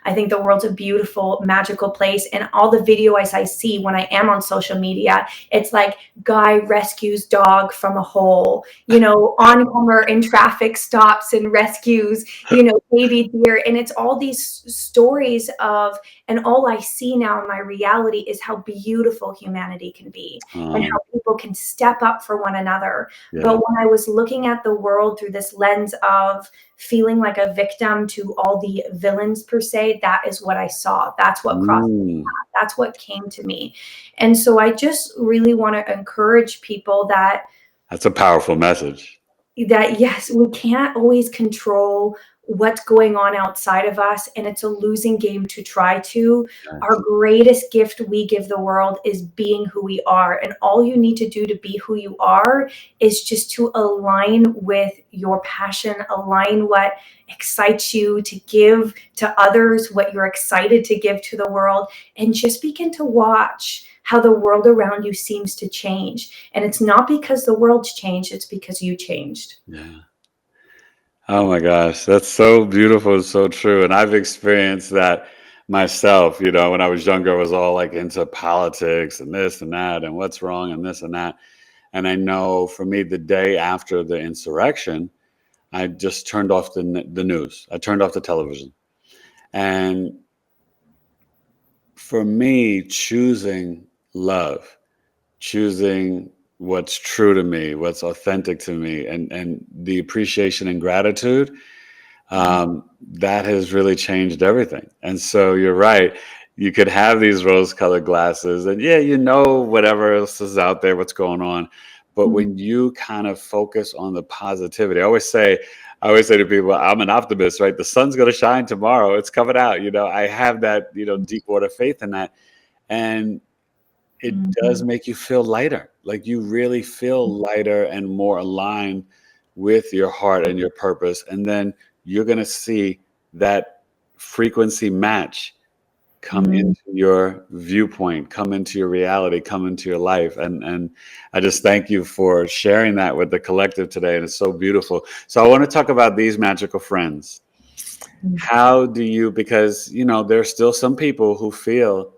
I think the world's a beautiful, magical place. And all the videos I see when I am on social media, it's like guy rescues dog from a hole, on camera in traffic stops and rescues, baby deer. And it's all these stories of, and all I see now in my reality is how beautiful humanity can be and how people can step up for one another. Yeah. But when I was looking at the world through this lens of feeling like a victim to all the villains per se, that is what I saw. That's what crossed my path. That's what came to me. And so I just really want to encourage people that that's a powerful message. That yes, we can't always control what's going on outside of us, and it's a losing game to try to. Yes. Our greatest gift we give the world is being who we are, and all you need to do to be who you are is just to align with your passion, align what excites you to give to others, what you're excited to give to the world, and just begin to watch how the world around you seems to change. And it's not because the world's changed, it's because you changed. Yeah. Oh my gosh, that's so beautiful. It's so true. And I've experienced that myself. When I was younger, I was all like into politics and this and that and what's wrong and this and that. And I know for me, the day after the insurrection, I just turned off the news. I turned off the television. And for me, choosing love, choosing what's true to me, what's authentic to me, and the appreciation and gratitude, that has really changed everything. And so you're right. You could have these rose-colored glasses and whatever else is out there, what's going on. But when you kind of focus on the positivity, I always say to people, I'm an optimist, right? The sun's going to shine tomorrow. It's coming out. I have that, deep water faith in that. And it does make you feel lighter. Like you really feel lighter and more aligned with your heart and your purpose. And then you're going to see that frequency match come into your viewpoint, come into your reality, come into your life. And I just thank you for sharing that with the collective today. And it's so beautiful. So I want to talk about these magical friends. How do you, because, you know, there's still some people who feel,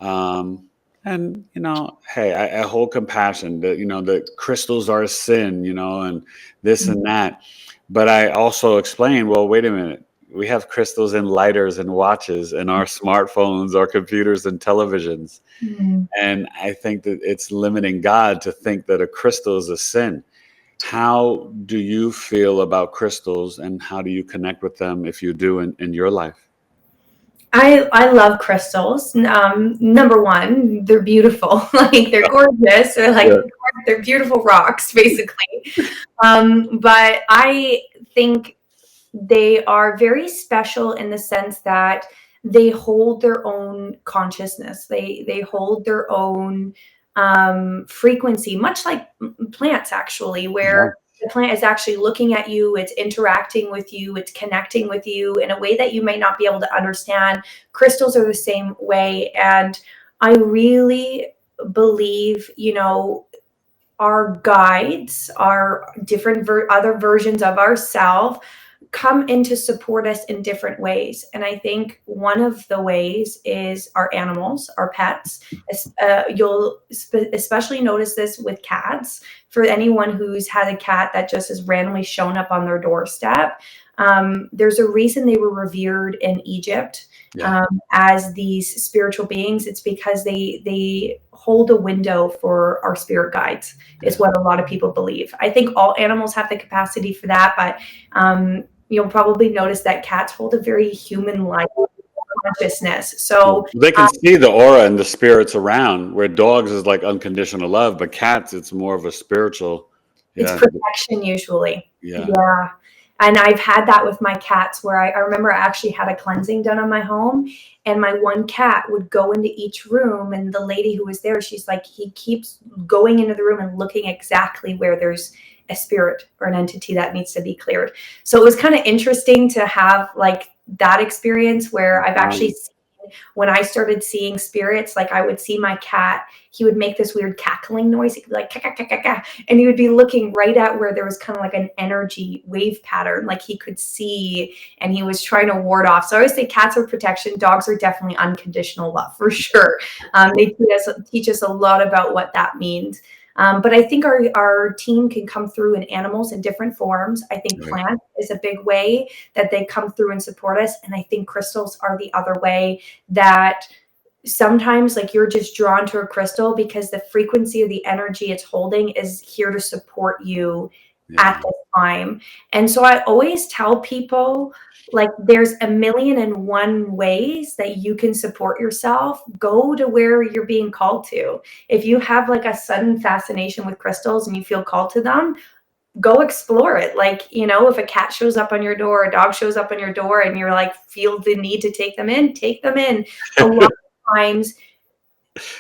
and, you know, hey, I hold compassion that, you know, that crystals are a sin, you know, and this and that. But I also explain, well, wait a minute. We have crystals in lighters and watches and our smartphones, our computers and televisions. And I think that it's limiting God to think that a crystal is a sin. How do you feel about crystals and how do you connect with them if you do in your life? I love crystals. Number one, they're beautiful. Like they're gorgeous. They're like Yeah. they're beautiful rocks, basically. But I think they are very special in the sense that they hold their own consciousness. They hold their own frequency, much like plants, actually, Yeah. where the plant is actually looking at you, it's interacting with you, it's connecting with you in a way that you might not be able to understand. Crystals are the same way. And I really believe, you know, our guides, our different other versions of ourselves come in to support us in different ways. And I think one of the ways is our animals, our pets. You'll especially notice this with cats. For anyone who's had a cat that just has randomly shown up on their doorstep, there's a reason they were revered in Egypt as these spiritual beings. It's because they hold a window for our spirit guides, is what a lot of people believe. I think all animals have the capacity for that, but you'll probably notice that cats hold a very human-like consciousness. So they can see the aura and the spirits around, where dogs is like unconditional love, but cats, it's more of a spiritual. it's Yeah. protection usually. Yeah. Yeah. And I've had that with my cats where I remember I actually had a cleansing done on my home, and my one cat would go into each room, and the lady who was there, she's like, he keeps going into the room and looking exactly where there's a spirit or an entity that needs to be cleared. So it was kind of interesting to have like that experience where I've actually seen, when I started seeing spirits, like I would see my cat, he would make this weird cackling noise. He'd be like, ka, ka, ka, ka, ka, and he would be looking right at where there was kind of like an energy wave pattern, like he could see, and he was trying to ward off. So I always say cats are protection. Dogs are definitely unconditional love for sure. They teach us a lot about what that means. But I think our team can come through in animals in different forms. I think plants is a big way that they come through and support us. And I think crystals are the other way, that sometimes like you're just drawn to a crystal because the frequency of the energy it's holding is here to support you at this time. And so I always tell people, like, there's a million and one ways that you can support yourself. Go to where you're being called to. If you have like a sudden fascination with crystals and you feel called to them, go explore it. Like, you know, if a cat shows up on your door, a dog shows up on your door, and you're like, feel the need to take them in, take them in. A lot of times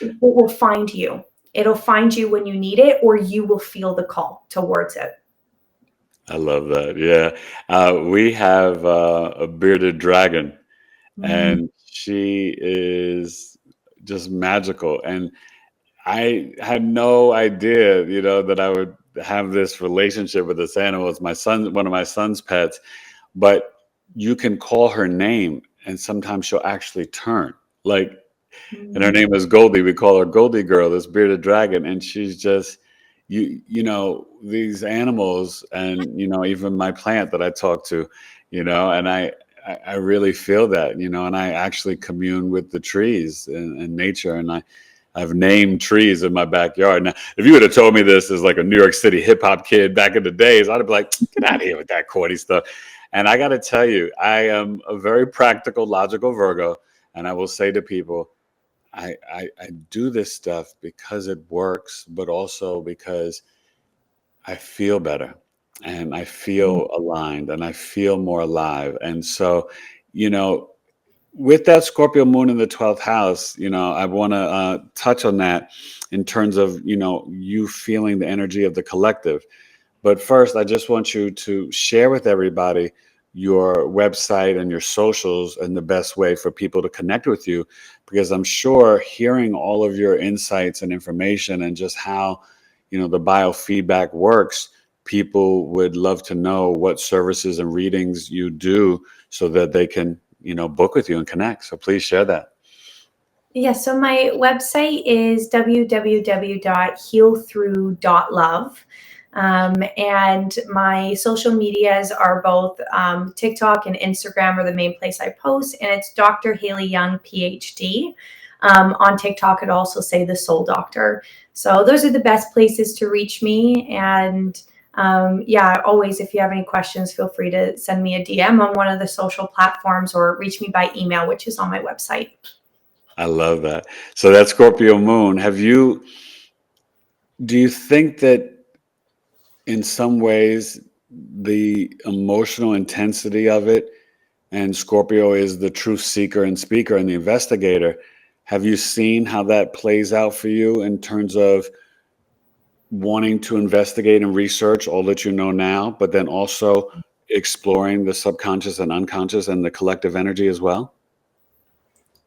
it will find you. It'll find you when you need it, or you will feel the call towards it. I love that. Yeah. We have a bearded dragon, and she is just magical. And I had no idea, you know, that I would have this relationship with this animal. It's one of my son's pets, but you can call her name and sometimes she'll actually turn. Like, and her name is Goldie. We call her Goldie Girl, this bearded dragon. And she's just, you know, these animals, and, you know, even my plant that I talk to, you know, and I really feel that, you know, and I actually commune with the trees and nature. And I've named trees in my backyard. Now, if you would have told me this as like a New York City hip hop kid back in the days, I'd be like, get out of here with that corny stuff. And I got to tell you, I am a very practical, logical Virgo. And I will say to people, I do this stuff because it works, but also because I feel better and I feel aligned and I feel more alive. And so, you know, with that Scorpio moon in the 12th house, you know, I want to touch on that in terms of, you know, you feeling the energy of the collective. But first, I just want you to share with everybody your website and your socials and the best way for people to connect with you, because I'm sure hearing all of your insights and information and just how, the biofeedback works, people would love to know what services and readings you do so that they can, book with you and connect. So please share that. Yeah, so my website is www.healthrough.love. And my social medias are both TikTok and Instagram are the main place I post, and it's Dr. Hailee Young, PhD. On TikTok, I'd also say the Soul Doctor. So those are the best places to reach me. And yeah, always, if you have any questions, feel free to send me a DM on one of the social platforms or reach me by email, which is on my website. I love that. So that Scorpio moon, do you think that in some ways the emotional intensity of it, and Scorpio is the truth seeker and speaker and the investigator, have you seen how that plays out for you in terms of wanting to investigate and research all that you know now, but then also exploring the subconscious and unconscious and the collective energy as well?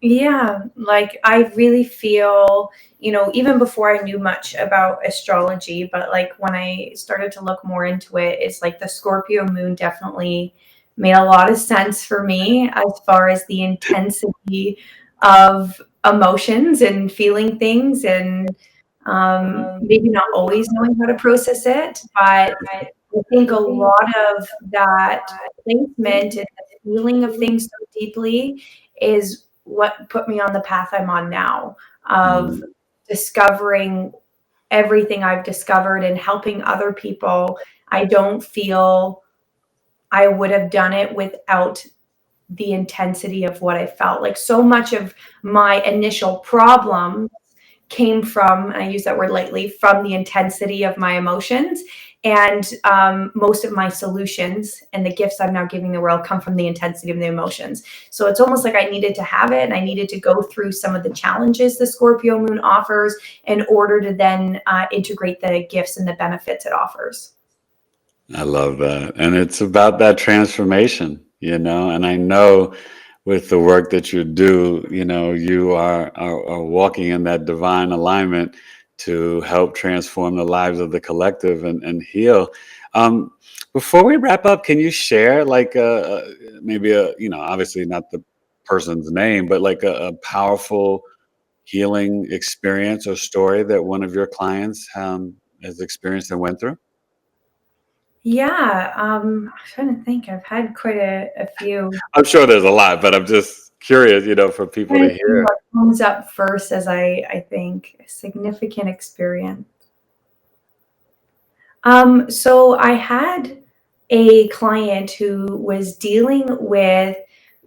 Yeah, like I really feel, even before I knew much about astrology, but like when I started to look more into it, it's like the Scorpio moon definitely made a lot of sense for me as far as the intensity of emotions and feeling things and maybe not always knowing how to process it, but I think a lot of that placement and the feeling of things so deeply is what put me on the path I'm on now of discovering everything I've discovered and helping other people. I don't feel I would have done it without the intensity of what I felt. Like so much of my initial problem came from, and I use that word lightly, from the intensity of my emotions. And most of my solutions and the gifts I'm now giving the world come from the intensity of the emotions. So it's almost like I needed to have it and I needed to go through some of the challenges the Scorpio moon offers in order to then integrate the gifts and the benefits it offers. I love that. And it's about that transformation, and I know with the work that you do, you are walking in that divine alignment to help transform the lives of the collective and heal. Um, Before we wrap up, can you share like maybe obviously not the person's name, but like a powerful healing experience or story that one of your clients has experienced and went through? Yeah, I'm trying to think. I've had quite a few. I'm sure there's a lot, but I'm just curious, for people Trying to to see hear. what comes up first as I think significant experience. So I had a client who was dealing with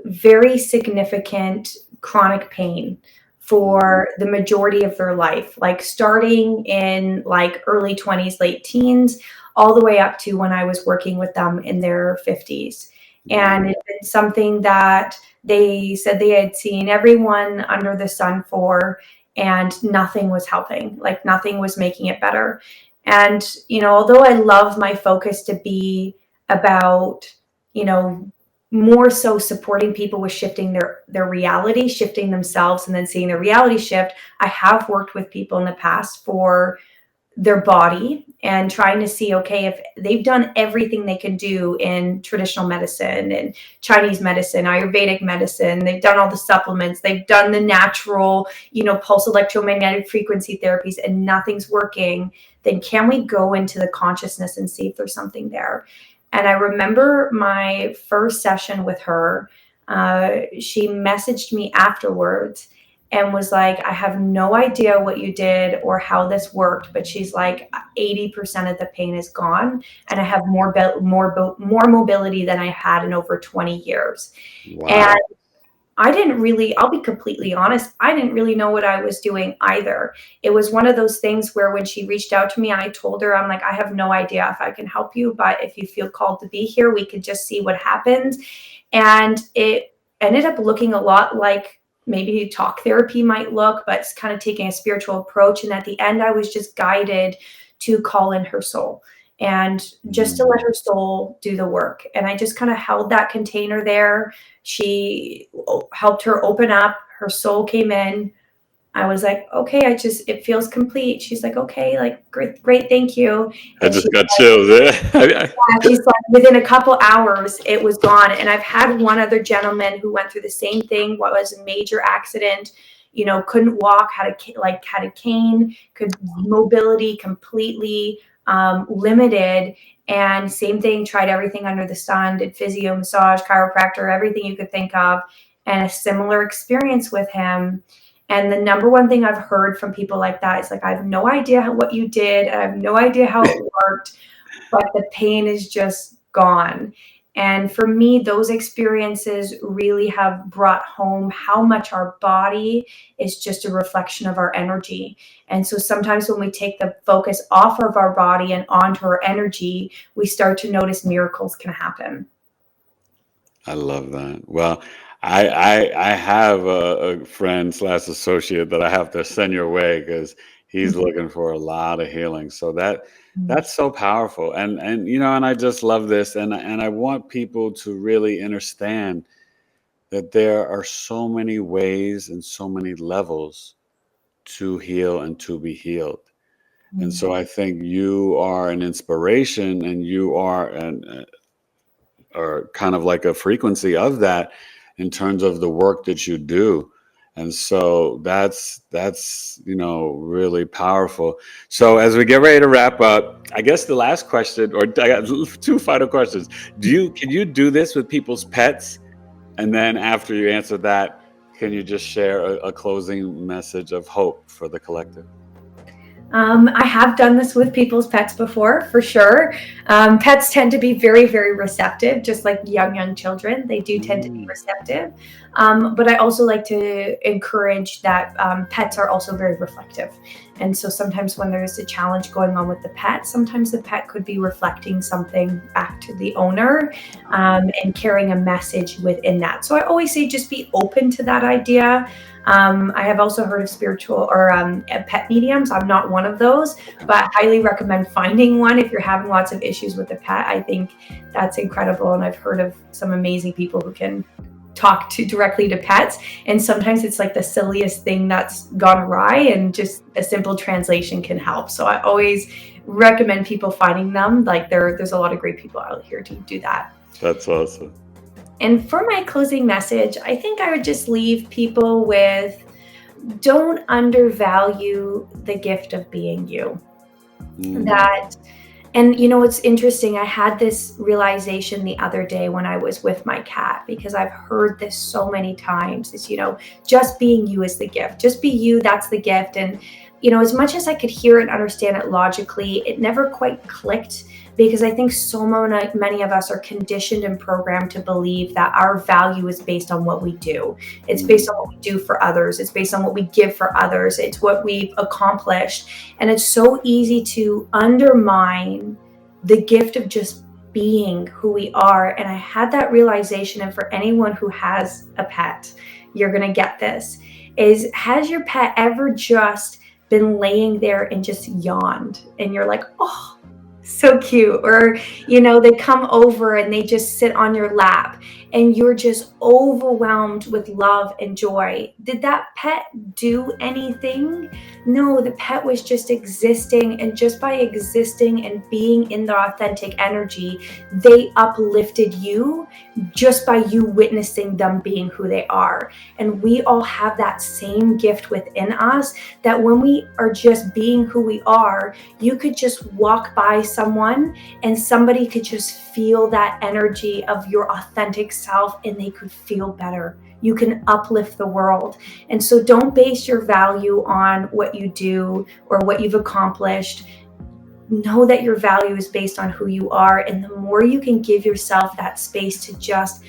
very significant chronic pain for the majority of their life, like starting in like early 20s, late teens, all the way up to when I was working with them in their 50s. And Wow. it's been something that they said they had seen everyone under the sun for, and nothing was helping, like nothing was making it better. And, although I love my focus to be about, you know, more so supporting people with shifting their reality, shifting themselves and then seeing their reality shift, I have worked with people in the past for their body and trying to see, okay, if they've done everything they can do in traditional medicine and Chinese medicine, Ayurvedic medicine, they've done all the supplements, they've done the natural, pulse electromagnetic frequency therapies, and nothing's working, then can we go into the consciousness and see if there's something there? And I remember my first session with her, she messaged me afterwards and was like, I have no idea what you did or how this worked, but she's like, 80% of the pain is gone, and I have more mobility than I had in over 20 years. And Wow. I didn't really, I'll be completely honest, I didn't really know what I was doing either. It was one of those things where when she reached out to me, I told her, I'm like, I have no idea if I can help you, but if you feel called to be here, we could just see what happens. And it ended up looking a lot like maybe talk therapy might look, but it's kind of taking a spiritual approach. And at the end, I was just guided to call in her soul and just to let her soul do the work. And I just kind of held that container there. She helped her open up. Her soul came in. I was like, okay, it feels complete. She's like, okay, like great, thank you. I And just got chills. she's like, within a couple hours, it was gone. And I've had one other gentleman who went through the same thing. What was a major accident, couldn't walk, had a cane, mobility completely limited. And same thing, tried everything under the sun, did physio, massage, chiropractor, everything you could think of, and a similar experience with him. And the number one thing I've heard from people like that is like, I have no idea what you did. I have no idea how it worked, but the pain is just gone. And for me, those experiences really have brought home how much our body is just a reflection of our energy. And so sometimes when we take the focus off of our body and onto our energy, we start to notice miracles can happen. I love that. Well, I have a friend / associate that I have to send your way because he's looking for a lot of healing. So that's so powerful. And and I just love this. And I want people to really understand that there are so many ways and so many levels to heal and to be healed. And so I think you are an inspiration, and you are or kind of like a frequency of that in terms of the work that you do. And so that's really powerful. So as we get ready to wrap up, I guess the last question, or I got two final questions. Can you do this with people's pets? And then after you answer that, can you just share a closing message of hope for the collective? I have done this with people's pets before, for sure. Pets tend to be very, very receptive, just like young children. They do tend to be receptive. But I also like to encourage that pets are also very reflective. And so sometimes when there's a challenge going on with the pet, sometimes the pet could be reflecting something back to the owner and carrying a message within that. So I always say just be open to that idea. I have also heard of spiritual or pet mediums. I'm not one of those, but highly recommend finding one if you're having lots of issues with a pet. I think that's incredible. And I've heard of some amazing people who can talk directly to pets. And sometimes it's like the silliest thing that's gone awry, and just a simple translation can help. So I always recommend people finding them. Like there's a lot of great people out here to do that. That's awesome. And for my closing message, I think I would just leave people with, don't undervalue the gift of being you. And it's interesting. I had this realization the other day when I was with my cat, because I've heard this so many times. It's, just being you is the gift. Just be you, that's the gift. And, as much as I could hear and understand it logically, it never quite clicked, because I think so many of us are conditioned and programmed to believe that our value is based on what we do. It's based on what we do for others. It's based on what we give for others. It's what we've accomplished. And it's so easy to undermine the gift of just being who we are. And I had that realization, and for anyone who has a pet, you're going to get this, has your pet ever just been laying there and just yawned, and you're like, oh, so cute? Or, they come over and they just sit on your lap and you're just overwhelmed with love and joy. Did that pet do anything? No, the pet was just existing. And just by existing and being in their authentic energy, they uplifted you just by you witnessing them being who they are. And we all have that same gift within us, that when we are just being who we are, you could just walk by someone and somebody could just feel that energy of your authentic self, and they could feel better. You can uplift the world. And so don't base your value on what you do or what you've accomplished. Know that your value is based on who you are. And the more you can give yourself that space to just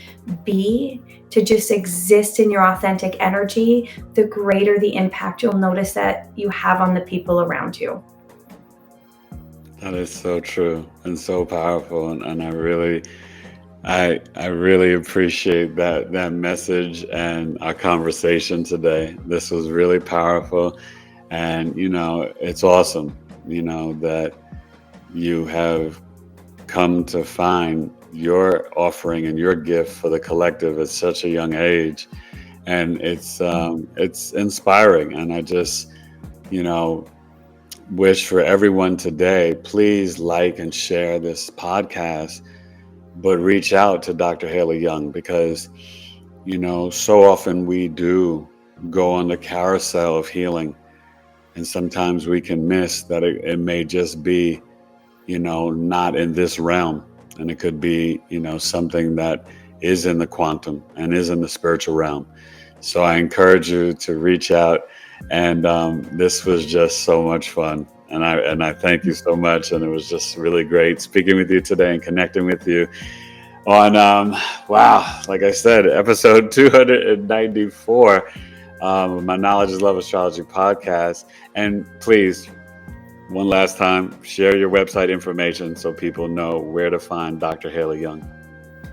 be, to just exist in your authentic energy, the greater the impact you'll notice that you have on the people around you. That is so true and so powerful. And I really appreciate that message and our conversation today. This was really powerful. And, it's awesome, that you have come to find your offering and your gift for the collective at such a young age. And it's inspiring. And I just, you know, wish for everyone today, please like and share this podcast, but reach out to Dr. Hailee Young, because, you know, so often we do go on the carousel of healing, and sometimes we can miss that it may just be, you know, not in this realm. And it could be, you know, something that is in the quantum and is in the spiritual realm. So I encourage you to reach out. And this was just so much fun. And I thank you so much. And it was just really great speaking with you today and connecting with you on, wow, like I said, episode 294 my Knowledge is Love Astrology podcast. And please, one last time, share your website information so people know where to find Dr. Hailee Young.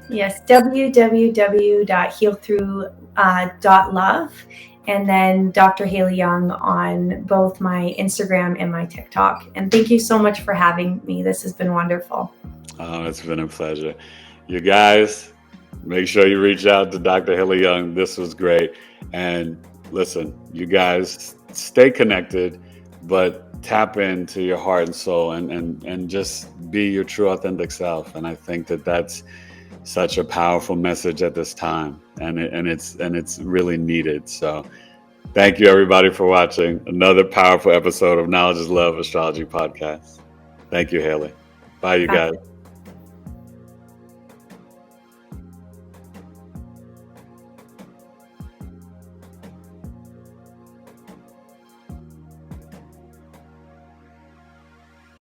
Yes, www.healthrough.love, and then Dr. Hailee Young on both my Instagram and my TikTok. And thank you so much for having me. This has been wonderful. Oh, it's been a pleasure. You guys, make sure you reach out to Dr. Hailee Young. This was great. And listen, you guys, stay connected, but tap into your heart and soul, and just be your true authentic self. And I think that that's such a powerful message at this time, and it's really needed. So thank you everybody for watching another powerful episode of Knowledge is Love Astrology podcast. Thank you, Hailee. Bye, you guys.